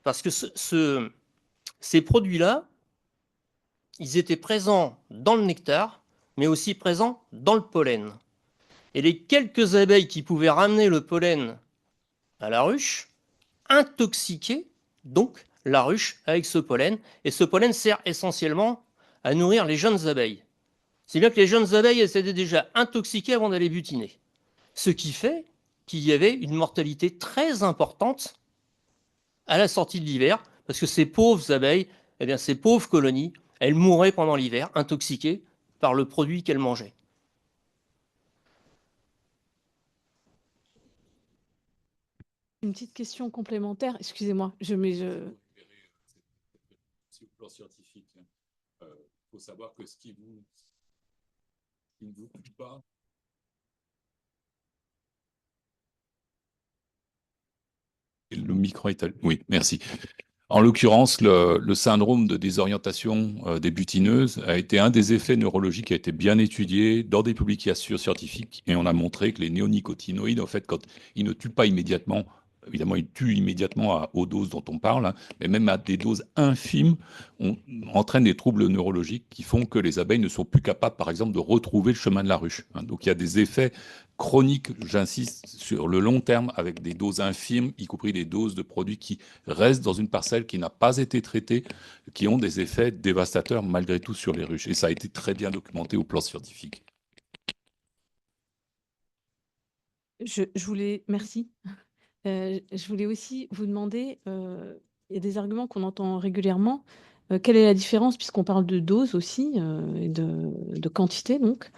Parce que ces produits-là, ils étaient présents dans le nectar, mais aussi présents dans le pollen. Et les quelques abeilles qui pouvaient ramener le pollen à la ruche intoxiquaient donc la ruche avec ce pollen. Et ce pollen sert essentiellement à nourrir les jeunes abeilles. C'est bien que les jeunes abeilles étaient déjà intoxiquées avant d'aller butiner. Ce qui fait qu'il y avait une mortalité très importante à la sortie de l'hiver, parce que ces pauvres abeilles, eh bien, ces pauvres colonies, elles mouraient pendant l'hiver, intoxiquées par le produit qu'elles mangeaient. Une petite question complémentaire, excusez-moi, Sur le plan scientifique, il faut savoir que ce qui ne vous tue pas. Le micro est allumé. Oui, merci. En l'occurrence, le syndrome de désorientation des butineuses a été un des effets neurologiques qui a été bien étudié dans des publications scientifiques et on a montré que les néonicotinoïdes, en fait, quand ils ne tuent pas immédiatement, évidemment, ils tuent immédiatement à aux doses dont on parle, hein, mais même à des doses infimes, on entraîne des troubles neurologiques qui font que les abeilles ne sont plus capables, par exemple, de retrouver le chemin de la ruche, hein. Donc il y a des effets chroniques, j'insiste, sur le long terme, avec des doses infimes, y compris des doses de produits qui restent dans une parcelle qui n'a pas été traitée, qui ont des effets dévastateurs malgré tout sur les ruches. Et ça a été très bien documenté au plan scientifique. merci. Je voulais aussi vous demander, y a des arguments qu'on entend régulièrement. Quelle est la différence, puisqu'on parle de dose aussi, et de quantité donc,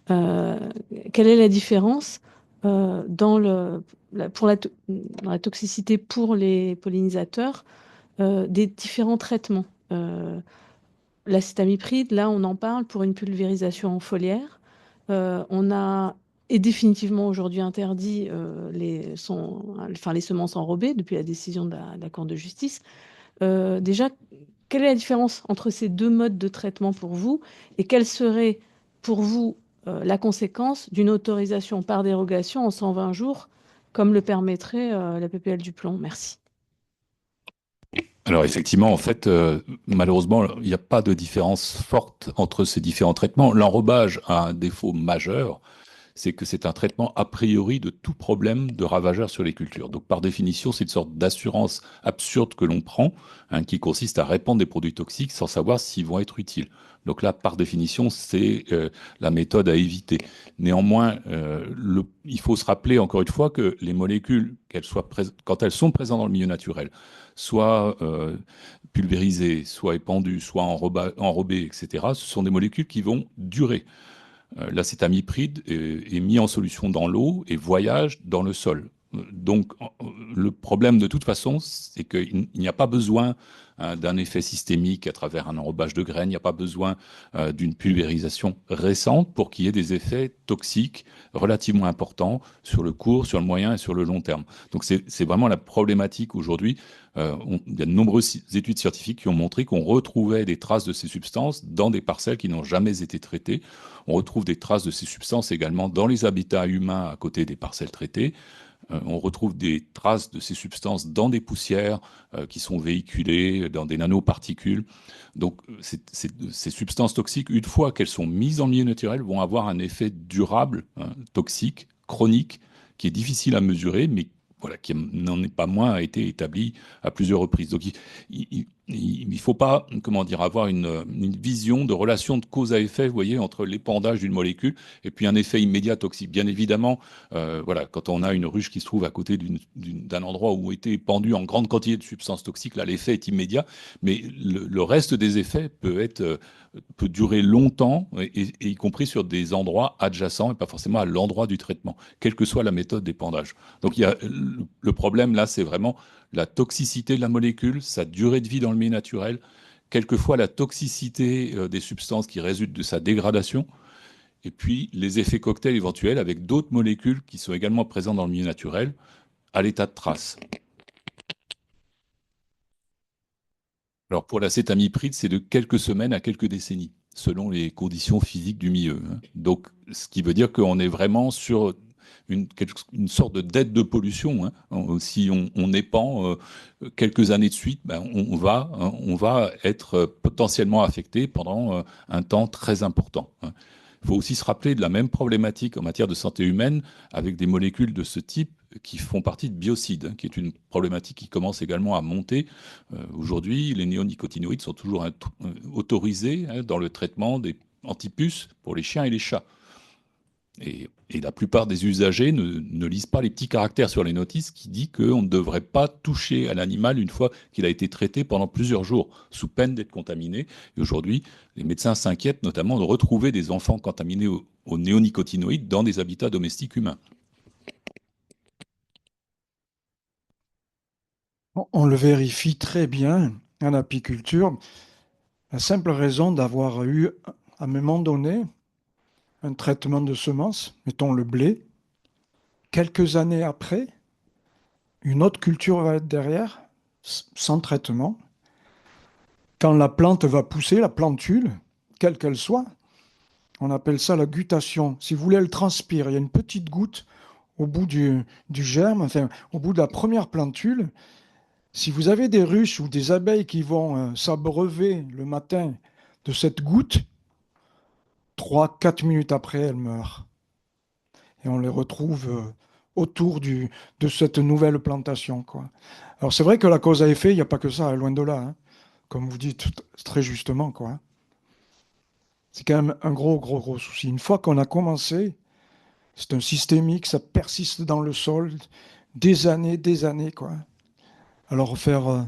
quelle est la différence dans dans la toxicité pour les pollinisateurs des différents traitements? L'acétamipride, là, on en parle pour une pulvérisation en foliaire. On a est définitivement aujourd'hui interdit les semences enrobées depuis la décision de la Cour de justice. Déjà, quelle est la différence entre ces deux modes de traitement pour vous et quelle serait pour vous la conséquence d'une autorisation par dérogation en 120 jours, comme le permettrait la PPL du plomb? Merci. Alors effectivement, en fait, malheureusement, il n'y a pas de différence forte entre ces différents traitements. L'enrobage a un défaut majeur, c'est que c'est un traitement a priori de tout problème de ravageur sur les cultures. Donc par définition, c'est une sorte d'assurance absurde que l'on prend, hein, qui consiste à répandre des produits toxiques sans savoir s'ils vont être utiles. Donc là, par définition, c'est la méthode à éviter. Néanmoins, il faut se rappeler encore une fois que les molécules, quand elles sont présentes dans le milieu naturel, soit pulvérisées, soit épandues, soit enrobées, etc., ce sont des molécules qui vont durer. L'acétamipride est mis en solution dans l'eau et voyage dans le sol. Donc, le problème de toute façon, c'est qu'il n'y a pas besoin d'un effet systémique à travers un enrobage de graines, il n'y a pas besoin d'une pulvérisation récente pour qu'il y ait des effets toxiques relativement importants sur le court, sur le moyen et sur le long terme. Donc, c'est vraiment la problématique aujourd'hui. Il y a de nombreuses études scientifiques qui ont montré qu'on retrouvait des traces de ces substances dans des parcelles qui n'ont jamais été traitées. On retrouve des traces de ces substances également dans les habitats humains à côté des parcelles traitées. On retrouve des traces de ces substances dans des poussières qui sont véhiculées, dans des nanoparticules. Donc ces substances toxiques, une fois qu'elles sont mises dans le milieu naturel, vont avoir un effet durable, hein, toxique, chronique, qui est difficile à mesurer, mais voilà, qui n'en est pas moins a été établi à plusieurs reprises. Donc il ne faut pas, comment dire, avoir une vision de relation de cause à effet, vous voyez, entre l'épandage d'une molécule et puis un effet immédiat toxique. Bien évidemment, voilà, quand on a une ruche qui se trouve à côté d'un endroit où ont été épandues en grande quantité de substances toxiques, là, l'effet est immédiat, mais le reste des effets peut durer longtemps, et y compris sur des endroits adjacents et pas forcément à l'endroit du traitement, quelle que soit la méthode d'épandage. Donc le problème là, c'est vraiment la toxicité de la molécule, sa durée de vie dans le milieu naturel, quelquefois la toxicité des substances qui résultent de sa dégradation, et puis les effets cocktails éventuels avec d'autres molécules qui sont également présentes dans le milieu naturel à l'état de trace. Alors pour l'acétamipride, c'est de quelques semaines à quelques décennies, selon les conditions physiques du milieu, hein. Donc, ce qui veut dire qu'on est vraiment sur une sorte de dette de pollution, hein. Si on épand quelques années de suite, ben, on va être potentiellement affecté pendant un temps très important, hein. Il faut aussi se rappeler de la même problématique en matière de santé humaine avec des molécules de ce type qui font partie de biocides, hein, qui est une problématique qui commence également à monter. Aujourd'hui, les néonicotinoïdes sont toujours autorisés, hein, dans le traitement des antipuces pour les chiens et les chats. Et la plupart des usagers ne lisent pas les petits caractères sur les notices qui disent qu'on ne devrait pas toucher à l'animal une fois qu'il a été traité pendant plusieurs jours, sous peine d'être contaminé. Et aujourd'hui, les médecins s'inquiètent notamment de retrouver des enfants contaminés aux néonicotinoïdes dans des habitats domestiques humains. On le vérifie très bien en apiculture. La simple raison d'avoir eu, à un moment donné, un traitement de semences, mettons le blé, quelques années après, une autre culture va être derrière, sans traitement. Quand la plante va pousser, la plantule, quelle qu'elle soit, on appelle ça la guttation. Si vous voulez, elle transpire. Il y a une petite goutte au bout du germe, enfin, au bout de la première plantule. Si vous avez des ruches ou des abeilles qui vont s'abreuver le matin de cette goutte, 3-4 minutes après, elles meurent. Et on les retrouve autour de cette nouvelle plantation, quoi. Alors c'est vrai que la cause à effet, il n'y a pas que ça, loin de là, hein, comme vous dites très justement, quoi. C'est quand même un gros souci. Une fois qu'on a commencé, c'est un systémique, ça persiste dans le sol des années, quoi. Alors faire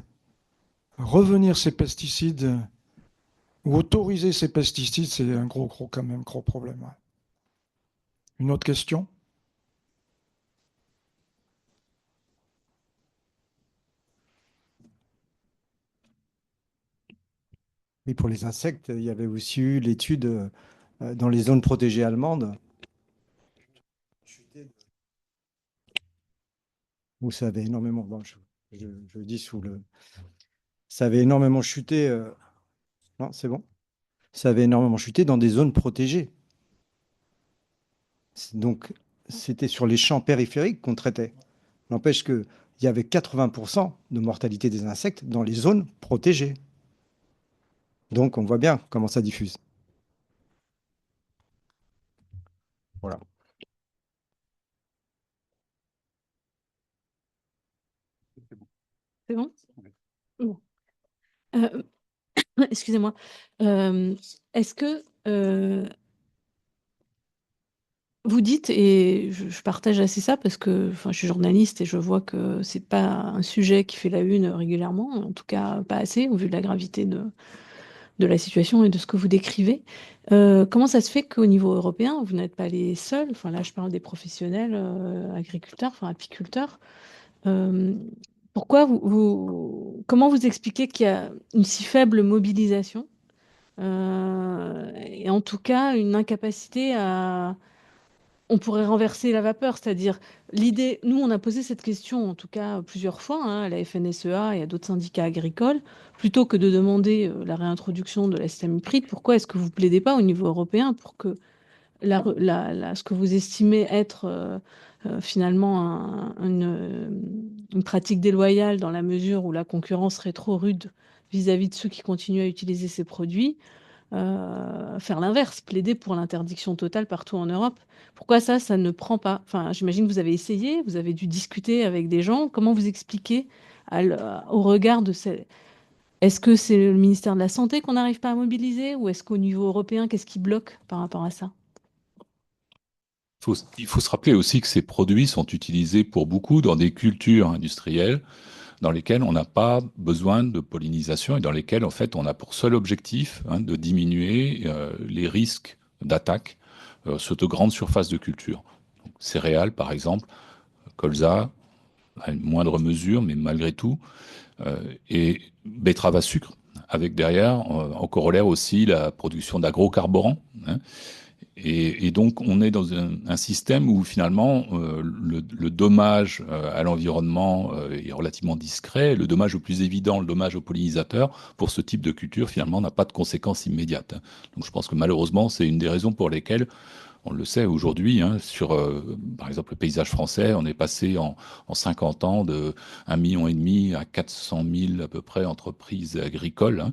revenir ces pesticides ou autoriser ces pesticides, c'est un quand même gros problème. Ouais. Une autre question? Oui, pour les insectes, il y avait aussi eu l'étude dans les zones protégées allemandes, où ça avait énormément, bon, je le dis sous le, ça avait énormément chuté, non, c'est bon, ça avait énormément chuté dans des zones protégées. Donc, c'était sur les champs périphériques qu'on traitait. N'empêche qu'il y avait 80% de mortalité des insectes dans les zones protégées. Donc, on voit bien comment ça diffuse. Voilà. C'est bon? Bon. Excusez-moi. Est-ce que vous dites, et je partage assez ça parce que enfin, je suis journaliste et je vois que c'est pas un sujet qui fait la une régulièrement, en tout cas pas assez au vu de la gravité de la situation et de ce que vous décrivez. Comment ça se fait qu'au niveau européen, vous n'êtes pas les seuls, enfin là je parle des professionnels agriculteurs, enfin apiculteurs, euh, pourquoi comment vous expliquez qu'il y a une si faible mobilisation et en tout cas une incapacité à on pourrait renverser la vapeur, c'est-à-dire l'idée, nous on a posé cette question en tout cas plusieurs fois hein, à la FNSEA et à d'autres syndicats agricoles, plutôt que de demander la réintroduction de la système hybride, pourquoi est-ce que vous plaidez pas au niveau européen pour que ce que vous estimez être finalement une pratique déloyale dans la mesure où la concurrence serait trop rude vis-à-vis de ceux qui continuent à utiliser ces produits, faire l'inverse, plaider pour l'interdiction totale partout en Europe. Pourquoi ça ne prend pas? Enfin, j'imagine que vous avez essayé, vous avez dû discuter avec des gens. Comment vous expliquez au regard de ces... Est-ce que c'est le ministère de la Santé qu'on n'arrive pas à mobiliser ou est-ce qu'au niveau européen, qu'est-ce qui bloque par rapport à ça? Il faut se rappeler aussi que ces produits sont utilisés pour beaucoup dans des cultures industrielles dans lesquelles on n'a pas besoin de pollinisation et dans lesquelles, en fait, on a pour seul objectif de diminuer les risques d'attaque sur de grandes surfaces de culture. Donc, céréales, par exemple, colza, à une moindre mesure, mais malgré tout, et betterave à sucre, avec derrière, en corollaire aussi, la production d'agrocarburants. Hein. Et donc, on est dans un système où finalement, le dommage à l'environnement est relativement discret. Le dommage le plus évident, le dommage aux pollinisateurs, pour ce type de culture, finalement, n'a pas de conséquences immédiates. Donc, je pense que malheureusement, c'est une des raisons pour lesquelles, on le sait aujourd'hui, sur, par exemple, le paysage français, on est passé en 50 ans de 1,5 million à 400 000 à peu près entreprises agricoles.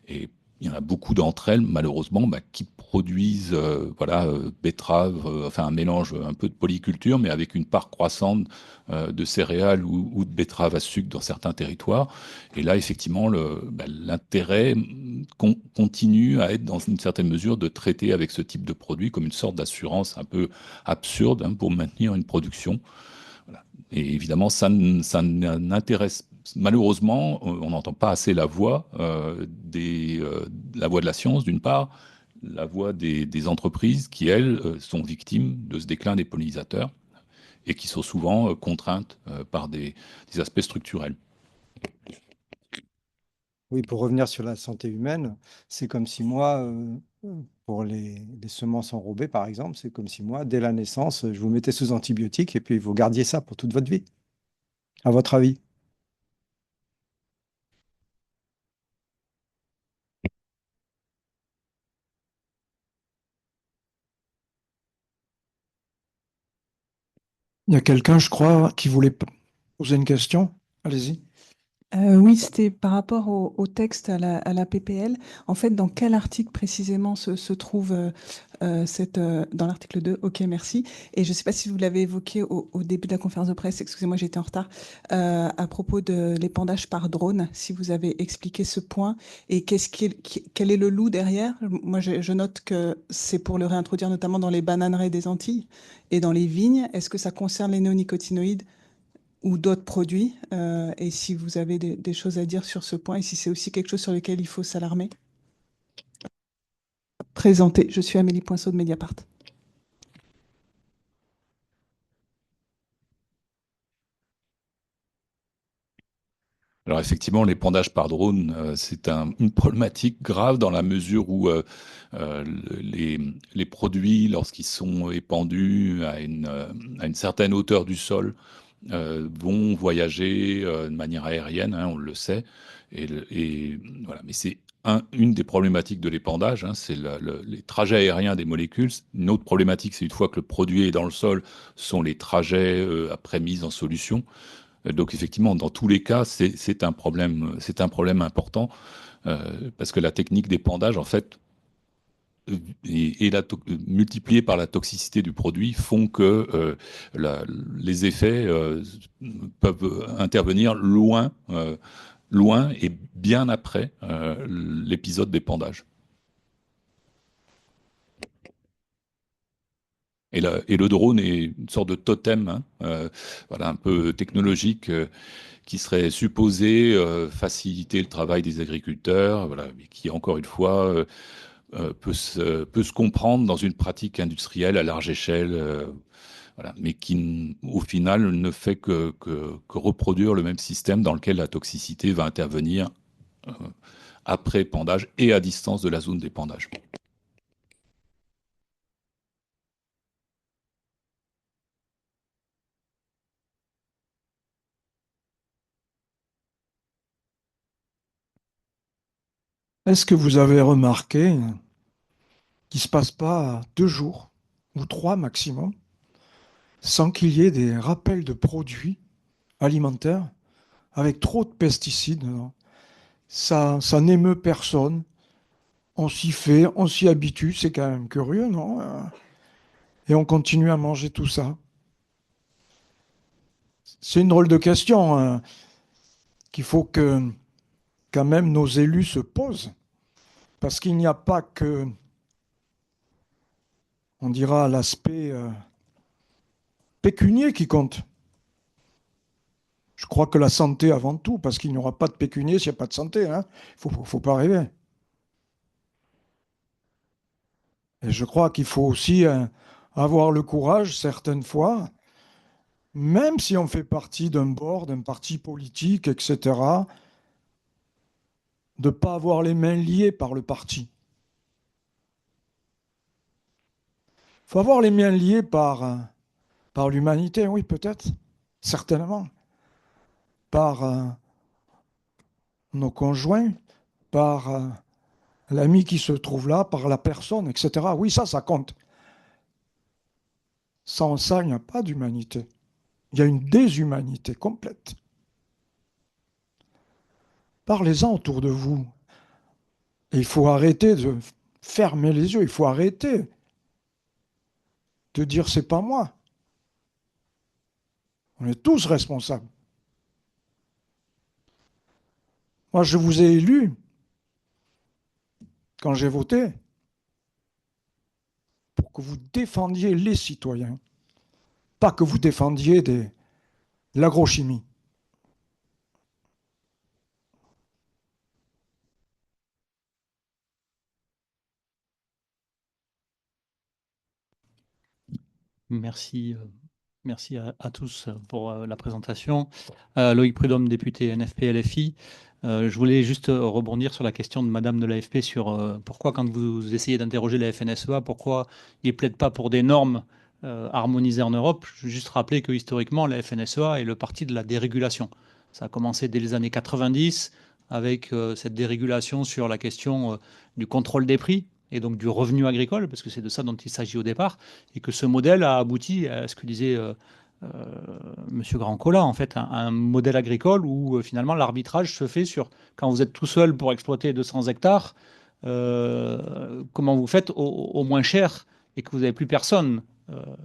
Et il y en a beaucoup d'entre elles, malheureusement, qui produisent voilà, betteraves, enfin un mélange un peu de polyculture, mais avec une part croissante de céréales ou de betteraves à sucre dans certains territoires. Et là, effectivement, l'intérêt continue à être, dans une certaine mesure, de traiter avec ce type de produit comme une sorte d'assurance un peu absurde pour maintenir une production. Voilà. Et évidemment, ça n'intéresse malheureusement, on n'entend pas assez la voix la voix de la science, d'une part, la voix des entreprises qui, elles, sont victimes de ce déclin des pollinisateurs et qui sont souvent contraintes par des aspects structurels. Oui, pour revenir sur la santé humaine, c'est comme si moi, pour les semences enrobées, par exemple, c'est comme si moi, dès la naissance, je vous mettais sous antibiotiques et puis vous gardiez ça pour toute votre vie. À votre avis? Il y a quelqu'un, je crois, qui voulait poser une question. Allez-y. Oui, c'était par rapport au texte à la PPL. En fait, dans quel article précisément se trouve dans l'article 2? Ok, merci. Et je ne sais pas si vous l'avez évoqué au début de la conférence de presse, excusez-moi, j'étais en retard, à propos de l'épandage par drone, si vous avez expliqué ce point et quel est le loup derrière? Moi, je note que c'est pour le réintroduire notamment dans les bananeraies des Antilles et dans les vignes. Est-ce que ça concerne les néonicotinoïdes? ou d'autres produits, et si vous avez des choses à dire sur ce point, et si c'est aussi quelque chose sur lequel il faut s'alarmer. Présentez, je suis Amélie Poinceau de Mediapart. Alors effectivement, l'épandage par drone, c'est une problématique grave dans la mesure où les produits, lorsqu'ils sont épandus à une certaine hauteur du sol, vont voyager de manière aérienne, hein, on le sait. Et voilà. Mais c'est une des problématiques de l'épandage, hein, c'est les trajets aériens des molécules. Une autre problématique, c'est une fois que le produit est dans le sol, sont les trajets après mise en solution. Donc effectivement, dans tous les cas, c'est un problème important parce que la technique d'épandage, en fait, multipliée par la toxicité du produit, font que les effets peuvent intervenir loin et bien après l'épisode d'épandage. Et le drone est une sorte de totem, hein, voilà, un peu technologique, qui serait supposé faciliter le travail des agriculteurs, voilà, mais qui, encore une fois, peut se comprendre dans une pratique industrielle à large échelle, voilà, mais qui, au final, ne fait que reproduire le même système dans lequel la toxicité va intervenir après épandage et à distance de la zone d'épandage. Est-ce que vous avez remarqué qu'il ne se passe pas 2 jours ou 3 maximum sans qu'il y ait des rappels de produits alimentaires avec trop de pesticides dedans? Ça n'émeut personne. On s'y fait, on s'y habitue, c'est quand même curieux, non? Et on continue à manger tout ça. C'est une drôle de question, hein, qu'il faut que quand même nos élus se posent. Parce qu'il n'y a pas que, on dira, l'aspect pécunier qui compte. Je crois que la santé avant tout, parce qu'il n'y aura pas de pécunier s'il n'y a pas de santé. Hein. Faut pas rêver. Et je crois qu'il faut aussi avoir le courage, certaines fois, même si on fait partie d'un board, d'un parti politique, etc., de ne pas avoir les mains liées par le parti. Il faut avoir les mains liées par l'humanité, oui, peut-être, certainement, par nos conjoints, par l'ami qui se trouve là, par la personne, etc. Oui, ça compte. Sans ça, il n'y a pas d'humanité. Il y a une déshumanité complète. Parlez-en autour de vous. Et il faut arrêter de fermer les yeux, il faut arrêter de dire c'est pas moi. On est tous responsables. Moi, je vous ai élu quand j'ai voté pour que vous défendiez les citoyens, pas que vous défendiez l'agrochimie. Merci, merci à tous pour la présentation. Loïc Prudhomme, député NFP-LFI. Je voulais juste rebondir sur la question de Madame de l'AFP sur pourquoi, quand vous essayez d'interroger la FNSEA, pourquoi ils ne plaident pas pour des normes harmonisées en Europe. Je veux juste rappeler que historiquement, la FNSEA est le parti de la dérégulation. Ça a commencé dès les années 90 avec cette dérégulation sur la question du contrôle des prix et donc du revenu agricole, parce que c'est de ça dont il s'agit au départ, et que ce modèle a abouti à ce que disait Monsieur Grandcola, en fait, un modèle agricole où finalement l'arbitrage se fait sur, quand vous êtes tout seul pour exploiter 200 hectares, comment vous faites au moins cher et que vous n'avez plus personne.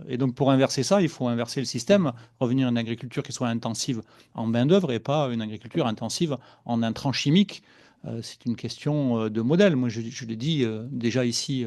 Et donc pour inverser ça, il faut inverser le système, revenir à une agriculture qui soit intensive en main-d'œuvre et pas une agriculture intensive en intrants chimiques c'est une question de modèle. Moi, je l'ai dit déjà ici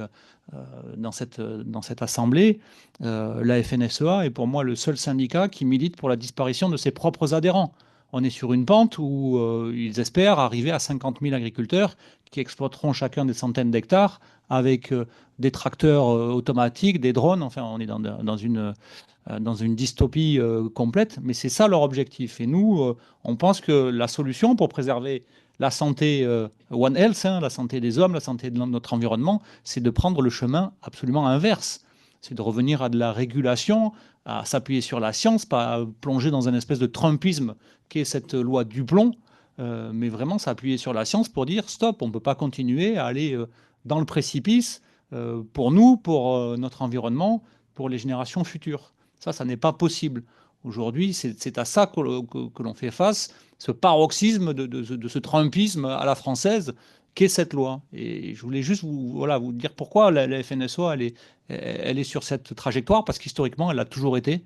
dans cette assemblée, la FNSEA est pour moi le seul syndicat qui milite pour la disparition de ses propres adhérents. On est sur une pente où ils espèrent arriver à 50 000 agriculteurs qui exploiteront chacun des centaines d'hectares avec des tracteurs automatiques, des drones. Enfin, on est dans une dystopie complète, mais c'est ça leur objectif. Et nous, on pense que la solution pour préserver la santé One Health, la santé des hommes, la santé de notre environnement, c'est de prendre le chemin absolument inverse. C'est de revenir à de la régulation, à s'appuyer sur la science, pas plonger dans un espèce de trumpisme qu'est cette loi Duplon, mais vraiment s'appuyer sur la science pour dire stop, on ne peut pas continuer à aller dans le précipice pour nous, pour notre environnement, pour les générations futures. Ça n'est pas possible. Aujourd'hui, c'est à ça que l'on fait face, ce paroxysme de ce trumpisme à la française qu'est cette loi. Et je voulais juste vous dire pourquoi la FNSEA, elle est sur cette trajectoire, parce qu'historiquement, elle a toujours été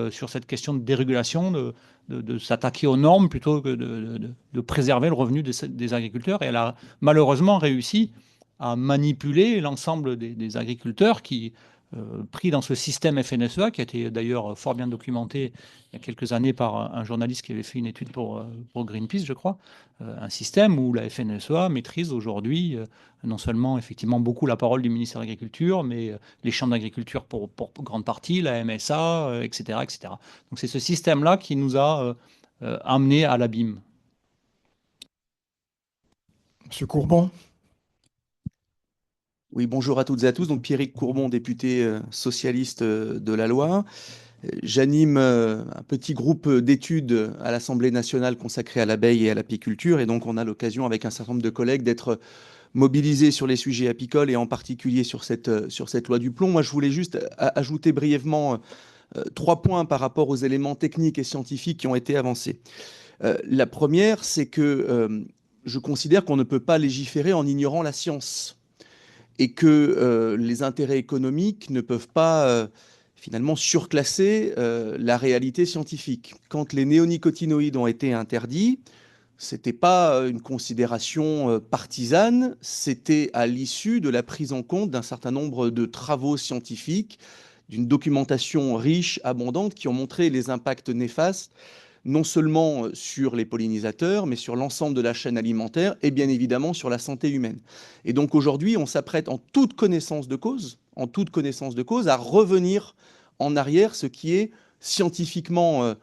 sur cette question de dérégulation, de s'attaquer aux normes plutôt que de préserver le revenu des agriculteurs. Et elle a malheureusement réussi à manipuler l'ensemble des agriculteurs qui, pris dans ce système FNSEA, qui a été d'ailleurs fort bien documenté il y a quelques années par un journaliste qui avait fait une étude pour Greenpeace, je crois, un système où la FNSEA maîtrise aujourd'hui non seulement effectivement beaucoup la parole du ministère de l'Agriculture, mais les champs d'agriculture pour grande partie, la MSA, etc., etc. Donc c'est ce système-là qui nous a amenés à l'abîme. Monsieur Courbon. Oui, bonjour à toutes et à tous. Donc Pierrick Courbon, député socialiste de la Loire. J'anime un petit groupe d'études à l'Assemblée nationale consacré à l'abeille et à l'apiculture. Et donc on a l'occasion avec un certain nombre de collègues d'être mobilisés sur les sujets apicoles et en particulier sur cette loi du plomb. Moi, je voulais juste ajouter brièvement 3 points par rapport aux éléments techniques et scientifiques qui ont été avancés. La première, c'est que je considère qu'on ne peut pas légiférer en ignorant la science et que les intérêts économiques ne peuvent pas finalement surclasser la réalité scientifique. Quand les néonicotinoïdes ont été interdits, c'était pas une considération partisane, c'était à l'issue de la prise en compte d'un certain nombre de travaux scientifiques, d'une documentation riche, abondante, qui ont montré les impacts néfastes non seulement sur les pollinisateurs, mais sur l'ensemble de la chaîne alimentaire et bien évidemment sur la santé humaine. Et donc aujourd'hui, on s'apprête en toute connaissance de cause, à revenir en arrière, ce qui est scientifiquement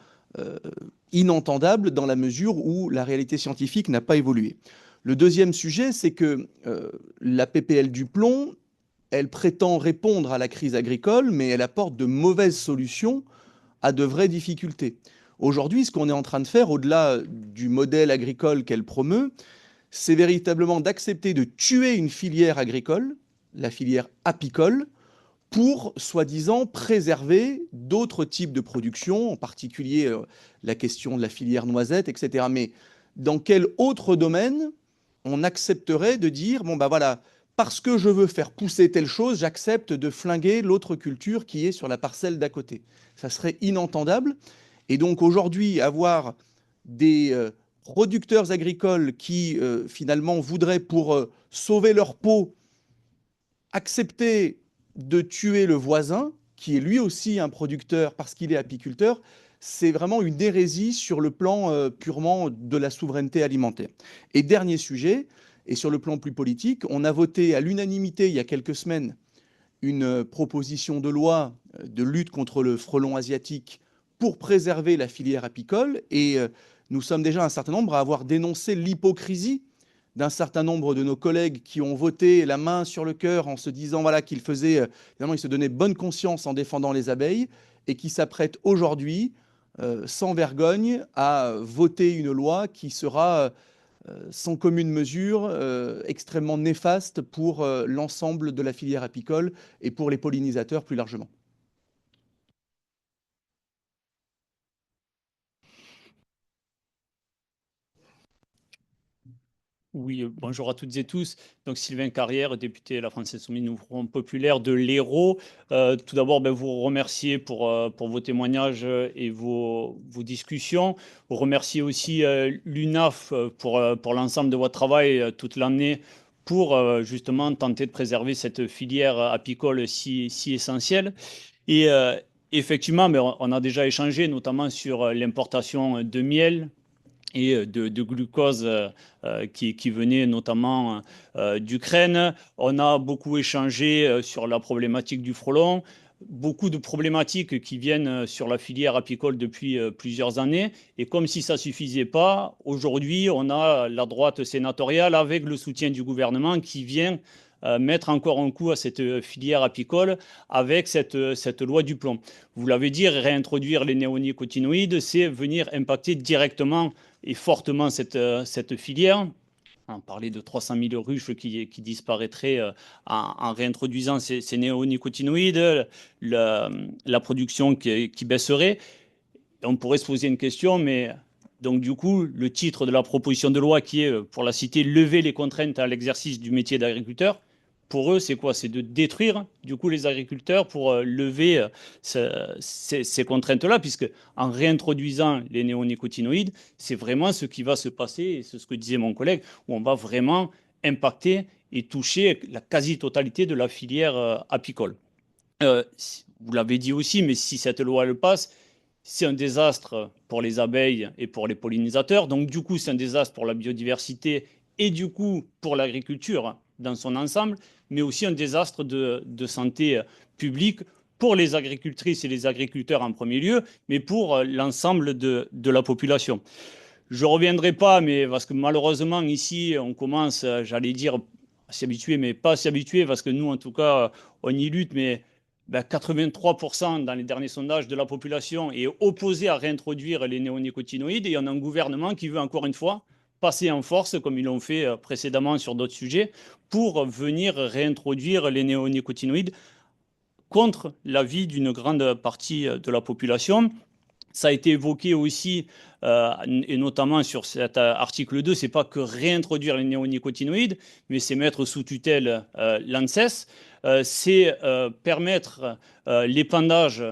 inentendable dans la mesure où la réalité scientifique n'a pas évolué. Le deuxième sujet, c'est que la PPL du plomb, elle prétend répondre à la crise agricole, mais elle apporte de mauvaises solutions à de vraies difficultés. Aujourd'hui, ce qu'on est en train de faire, au-delà du modèle agricole qu'elle promeut, c'est véritablement d'accepter de tuer une filière agricole, la filière apicole, pour, soi-disant, préserver d'autres types de production, en particulier la question de la filière noisette, etc. Mais dans quel autre domaine on accepterait de dire, bon ben voilà, parce que je veux faire pousser telle chose, j'accepte de flinguer l'autre culture qui est sur la parcelle d'à côté. Ça serait inentendable. Et donc aujourd'hui, avoir des producteurs agricoles qui finalement voudraient, pour sauver leur peau, accepter de tuer le voisin, qui est lui aussi un producteur parce qu'il est apiculteur, c'est vraiment une hérésie sur le plan purement de la souveraineté alimentaire. Et dernier sujet, et sur le plan plus politique, on a voté à l'unanimité il y a quelques semaines une proposition de loi de lutte contre le frelon asiatique pour préserver la filière apicole. Et nous sommes déjà un certain nombre à avoir dénoncé l'hypocrisie d'un certain nombre de nos collègues qui ont voté la main sur le cœur en se disant voilà, qu'ils faisaient, finalement, ils se donnaient bonne conscience en défendant les abeilles et qui s'apprêtent aujourd'hui, sans vergogne, à voter une loi qui sera sans commune mesure, extrêmement néfaste pour l'ensemble de la filière apicole et pour les pollinisateurs plus largement. Oui, bonjour à toutes et tous. Donc Sylvain Carrière, député de la France Insoumise, Mouvement populaire de l'Hérault. Tout d'abord, vous remercier pour vos témoignages et vos discussions. Vous remercier aussi l'UNAF pour l'ensemble de votre travail toute l'année pour justement tenter de préserver cette filière apicole si essentielle. Et effectivement, on a déjà échangé notamment sur l'importation de miel et de glucose qui venait notamment d'Ukraine. On a beaucoup échangé sur la problématique du frelon, beaucoup de problématiques qui viennent sur la filière apicole depuis plusieurs années. Et comme si ça ne suffisait pas, aujourd'hui, on a la droite sénatoriale avec le soutien du gouvernement qui vient mettre encore un coup à cette filière apicole avec cette loi du plomb. Vous l'avez dit, réintroduire les néonicotinoïdes, c'est venir impacter directement et fortement cette filière. On parlait de 300 000 ruches qui disparaîtraient en réintroduisant ces néonicotinoïdes, la production qui baisserait. On pourrait se poser une question, mais donc du coup, le titre de la proposition de loi qui est, pour la citer, lever les contraintes à l'exercice du métier d'agriculteur, pour eux, c'est quoi? C'est de détruire du coup les agriculteurs pour lever ces contraintes-là, puisque en réintroduisant les néonicotinoïdes, c'est vraiment ce qui va se passer, et c'est ce que disait mon collègue, où on va vraiment impacter et toucher la quasi-totalité de la filière apicole. Vous l'avez dit aussi, mais si cette loi elle passe, c'est un désastre pour les abeilles et pour les pollinisateurs. Donc, du coup, c'est un désastre pour la biodiversité et du coup pour l'agriculture dans son ensemble, mais aussi un désastre de santé publique pour les agricultrices et les agriculteurs en premier lieu, mais pour l'ensemble de la population. Je ne reviendrai pas, mais parce que malheureusement, ici, on commence, j'allais dire, à s'y habituer, mais pas à s'y habituer, parce que nous, en tout cas, on y lutte, mais 83% dans les derniers sondages de la population est opposé à réintroduire les néonicotinoïdes, et on a un gouvernement qui veut encore une fois passer en force, comme ils l'ont fait précédemment sur d'autres sujets, pour venir réintroduire les néonicotinoïdes contre l'avis d'une grande partie de la population. Ça a été évoqué aussi, et notamment sur cet article 2, c'est pas que réintroduire les néonicotinoïdes, mais c'est mettre sous tutelle l'ANSES, c'est permettre l'épandage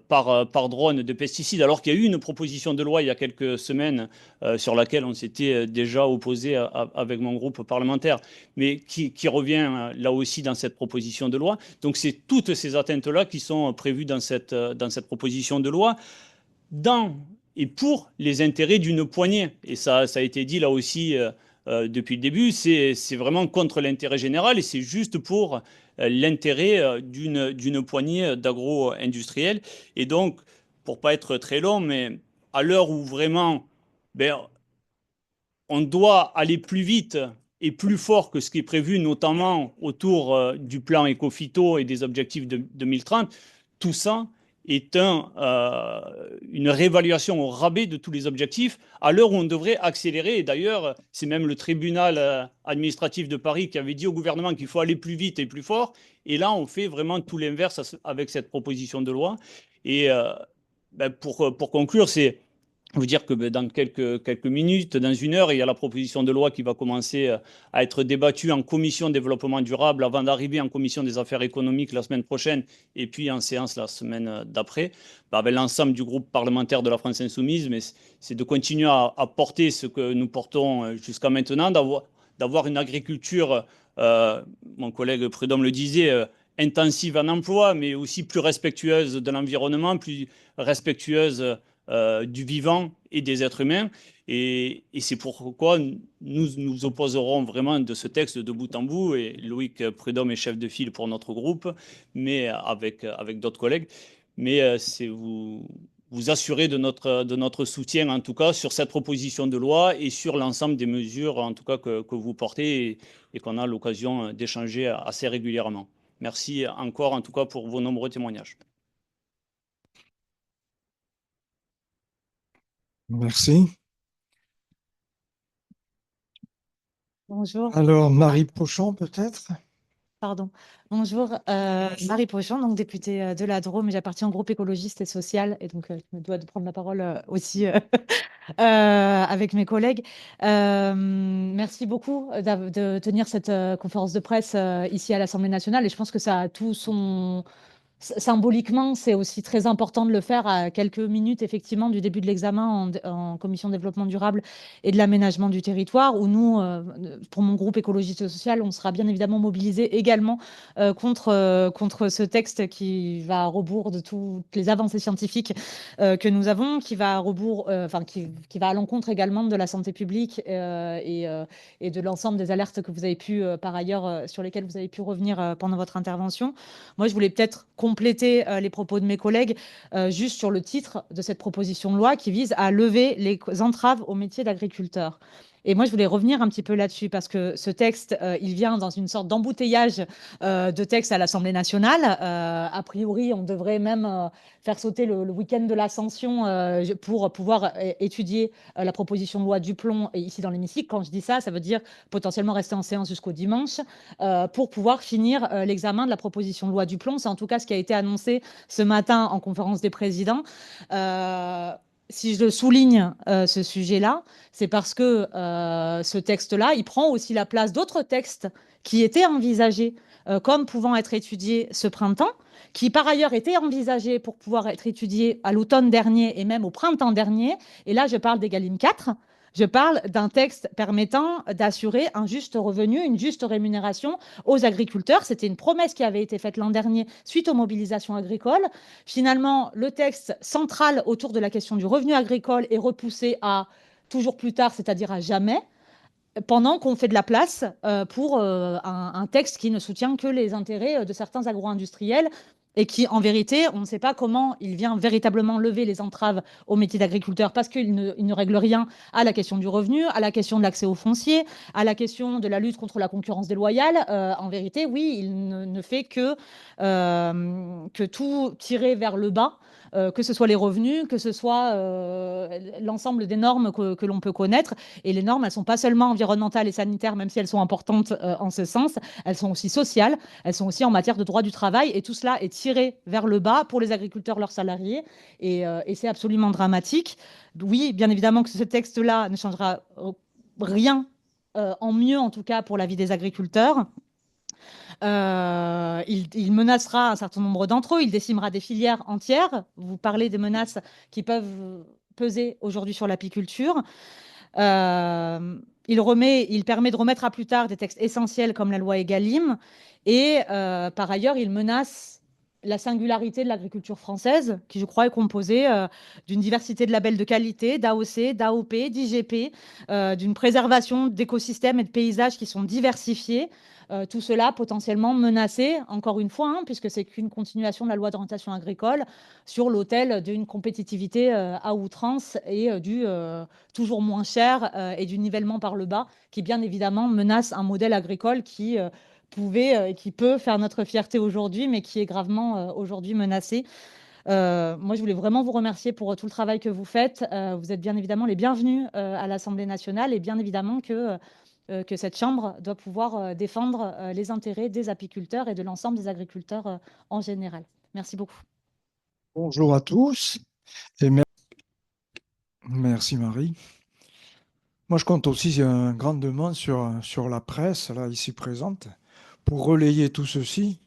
par drone de pesticides, alors qu'il y a eu une proposition de loi il y a quelques semaines sur laquelle on s'était déjà opposé avec mon groupe parlementaire, mais qui revient là aussi dans cette proposition de loi. Donc c'est toutes ces atteintes-là qui sont prévues dans cette proposition de loi, dans et pour les intérêts d'une poignée. Et ça a été dit là aussi depuis le début, c'est vraiment contre l'intérêt général et c'est juste pour l'intérêt d'une poignée d'agro-industriels. Et donc, pour pas être très long, mais à l'heure où vraiment on doit aller plus vite et plus fort que ce qui est prévu, notamment autour du plan éco-phyto et des objectifs de 2030, tout ça est une réévaluation au rabais de tous les objectifs, à l'heure où on devrait accélérer. Et d'ailleurs, c'est même le tribunal administratif de Paris qui avait dit au gouvernement qu'il faut aller plus vite et plus fort. Et là, on fait vraiment tout l'inverse avec cette proposition de loi. Et pour conclure, c'est vous dire que dans quelques minutes, dans une heure, il y a la proposition de loi qui va commencer à être débattue en commission développement durable avant d'arriver en commission des affaires économiques la semaine prochaine et puis en séance la semaine d'après, avec l'ensemble du groupe parlementaire de la France Insoumise. Mais c'est de continuer à porter ce que nous portons jusqu'à maintenant, d'avoir une agriculture, mon collègue Prudhomme le disait, intensive en emploi, mais aussi plus respectueuse de l'environnement, plus respectueuse du vivant et des êtres humains. Et c'est pourquoi nous nous opposerons vraiment de ce texte de bout en bout. Et Loïc Prudhomme est chef de file pour notre groupe, mais avec d'autres collègues. Mais c'est vous assurer de notre soutien, en tout cas, sur cette proposition de loi et sur l'ensemble des mesures, en tout cas, que vous portez et qu'on a l'occasion d'échanger assez régulièrement. Merci encore, en tout cas, pour vos nombreux témoignages. Merci. Bonjour. Alors, Marie Pochon, peut-être? Pardon. Bonjour, Marie Pochon, donc députée de la Drôme, mais j'appartiens au groupe écologiste et social, et donc je me dois de prendre la parole aussi avec mes collègues. Merci beaucoup de tenir cette conférence de presse ici à l'Assemblée nationale, et je pense que ça a tout son... Symboliquement, c'est aussi très important de le faire à quelques minutes, effectivement, du début de l'examen en commission développement durable et de l'aménagement du territoire, où nous, pour mon groupe écologiste et social, on sera bien évidemment mobilisés également contre ce texte qui va à rebours de toutes les avancées scientifiques que nous avons, qui va à rebours, qui va à l'encontre également de la santé publique et de l'ensemble des alertes que vous avez pu, par ailleurs, sur lesquelles vous avez pu revenir pendant votre intervention. Moi, je voulais peut-être compléter les propos de mes collègues juste sur le titre de cette proposition de loi qui vise à lever les entraves au métier d'agriculteur. Et moi, je voulais revenir un petit peu là-dessus parce que ce texte, il vient dans une sorte d'embouteillage de textes à l'Assemblée nationale. A priori, on devrait même faire sauter le week-end de l'Ascension pour pouvoir étudier la proposition de loi Duplomb ici dans l'hémicycle. Quand je dis ça, ça veut dire potentiellement rester en séance jusqu'au dimanche pour pouvoir finir l'examen de la proposition de loi Duplomb. C'est en tout cas ce qui a été annoncé ce matin en conférence des présidents. Si je souligne ce sujet-là, c'est parce que ce texte-là, il prend aussi la place d'autres textes qui étaient envisagés comme pouvant être étudiés ce printemps, qui par ailleurs étaient envisagés pour pouvoir être étudiés à l'automne dernier et même au printemps dernier. Et là, je parle d'Egalim 4. Je parle d'un texte permettant d'assurer un juste revenu, une juste rémunération aux agriculteurs. C'était une promesse qui avait été faite l'an dernier suite aux mobilisations agricoles. Finalement, le texte central autour de la question du revenu agricole est repoussé à toujours plus tard, c'est-à-dire à jamais, pendant qu'on fait de la place pour un texte qui ne soutient que les intérêts de certains agro-industriels et qui, en vérité, on ne sait pas comment il vient véritablement lever les entraves au métier d'agriculteur parce qu'il ne règle rien à la question du revenu, à la question de l'accès au foncier, à la question de la lutte contre la concurrence déloyale. En vérité, oui, il ne fait que tout tirer vers le bas. Que ce soit les revenus, que ce soit l'ensemble des normes que l'on peut connaître. Et les normes, elles ne sont pas seulement environnementales et sanitaires, même si elles sont importantes en ce sens, elles sont aussi sociales, elles sont aussi en matière de droit du travail. Et tout cela est tiré vers le bas pour les agriculteurs, leurs salariés. Et c'est absolument dramatique. Oui, bien évidemment que ce texte-là ne changera rien en mieux, en tout cas, pour la vie des agriculteurs. Il menacera un certain nombre d'entre eux, il décimera des filières entières. Vous parlez des menaces qui peuvent peser aujourd'hui sur l'apiculture. Il permet de remettre à plus tard des textes essentiels comme la loi Egalim. Et par ailleurs, il menace la singularité de l'agriculture française, qui je crois est composée d'une diversité de labels de qualité, d'AOC, d'AOP, d'IGP, d'une préservation d'écosystèmes et de paysages qui sont diversifiés. Tout cela potentiellement menacé, encore une fois, puisque c'est qu'une continuation de la loi d'orientation agricole sur l'autel d'une compétitivité à outrance et du toujours moins cher et du nivellement par le bas qui, bien évidemment, menace un modèle agricole qui qui peut faire notre fierté aujourd'hui, mais qui est gravement aujourd'hui menacé. Moi, je voulais vraiment vous remercier pour tout le travail que vous faites. Vous êtes bien évidemment les bienvenus à l'Assemblée nationale et bien évidemment que cette Chambre doit pouvoir défendre les intérêts des apiculteurs et de l'ensemble des agriculteurs en général. Merci beaucoup. Bonjour à tous et merci Marie. Moi, je compte aussi grandement sur la presse, là, ici présente, pour relayer tout ceci.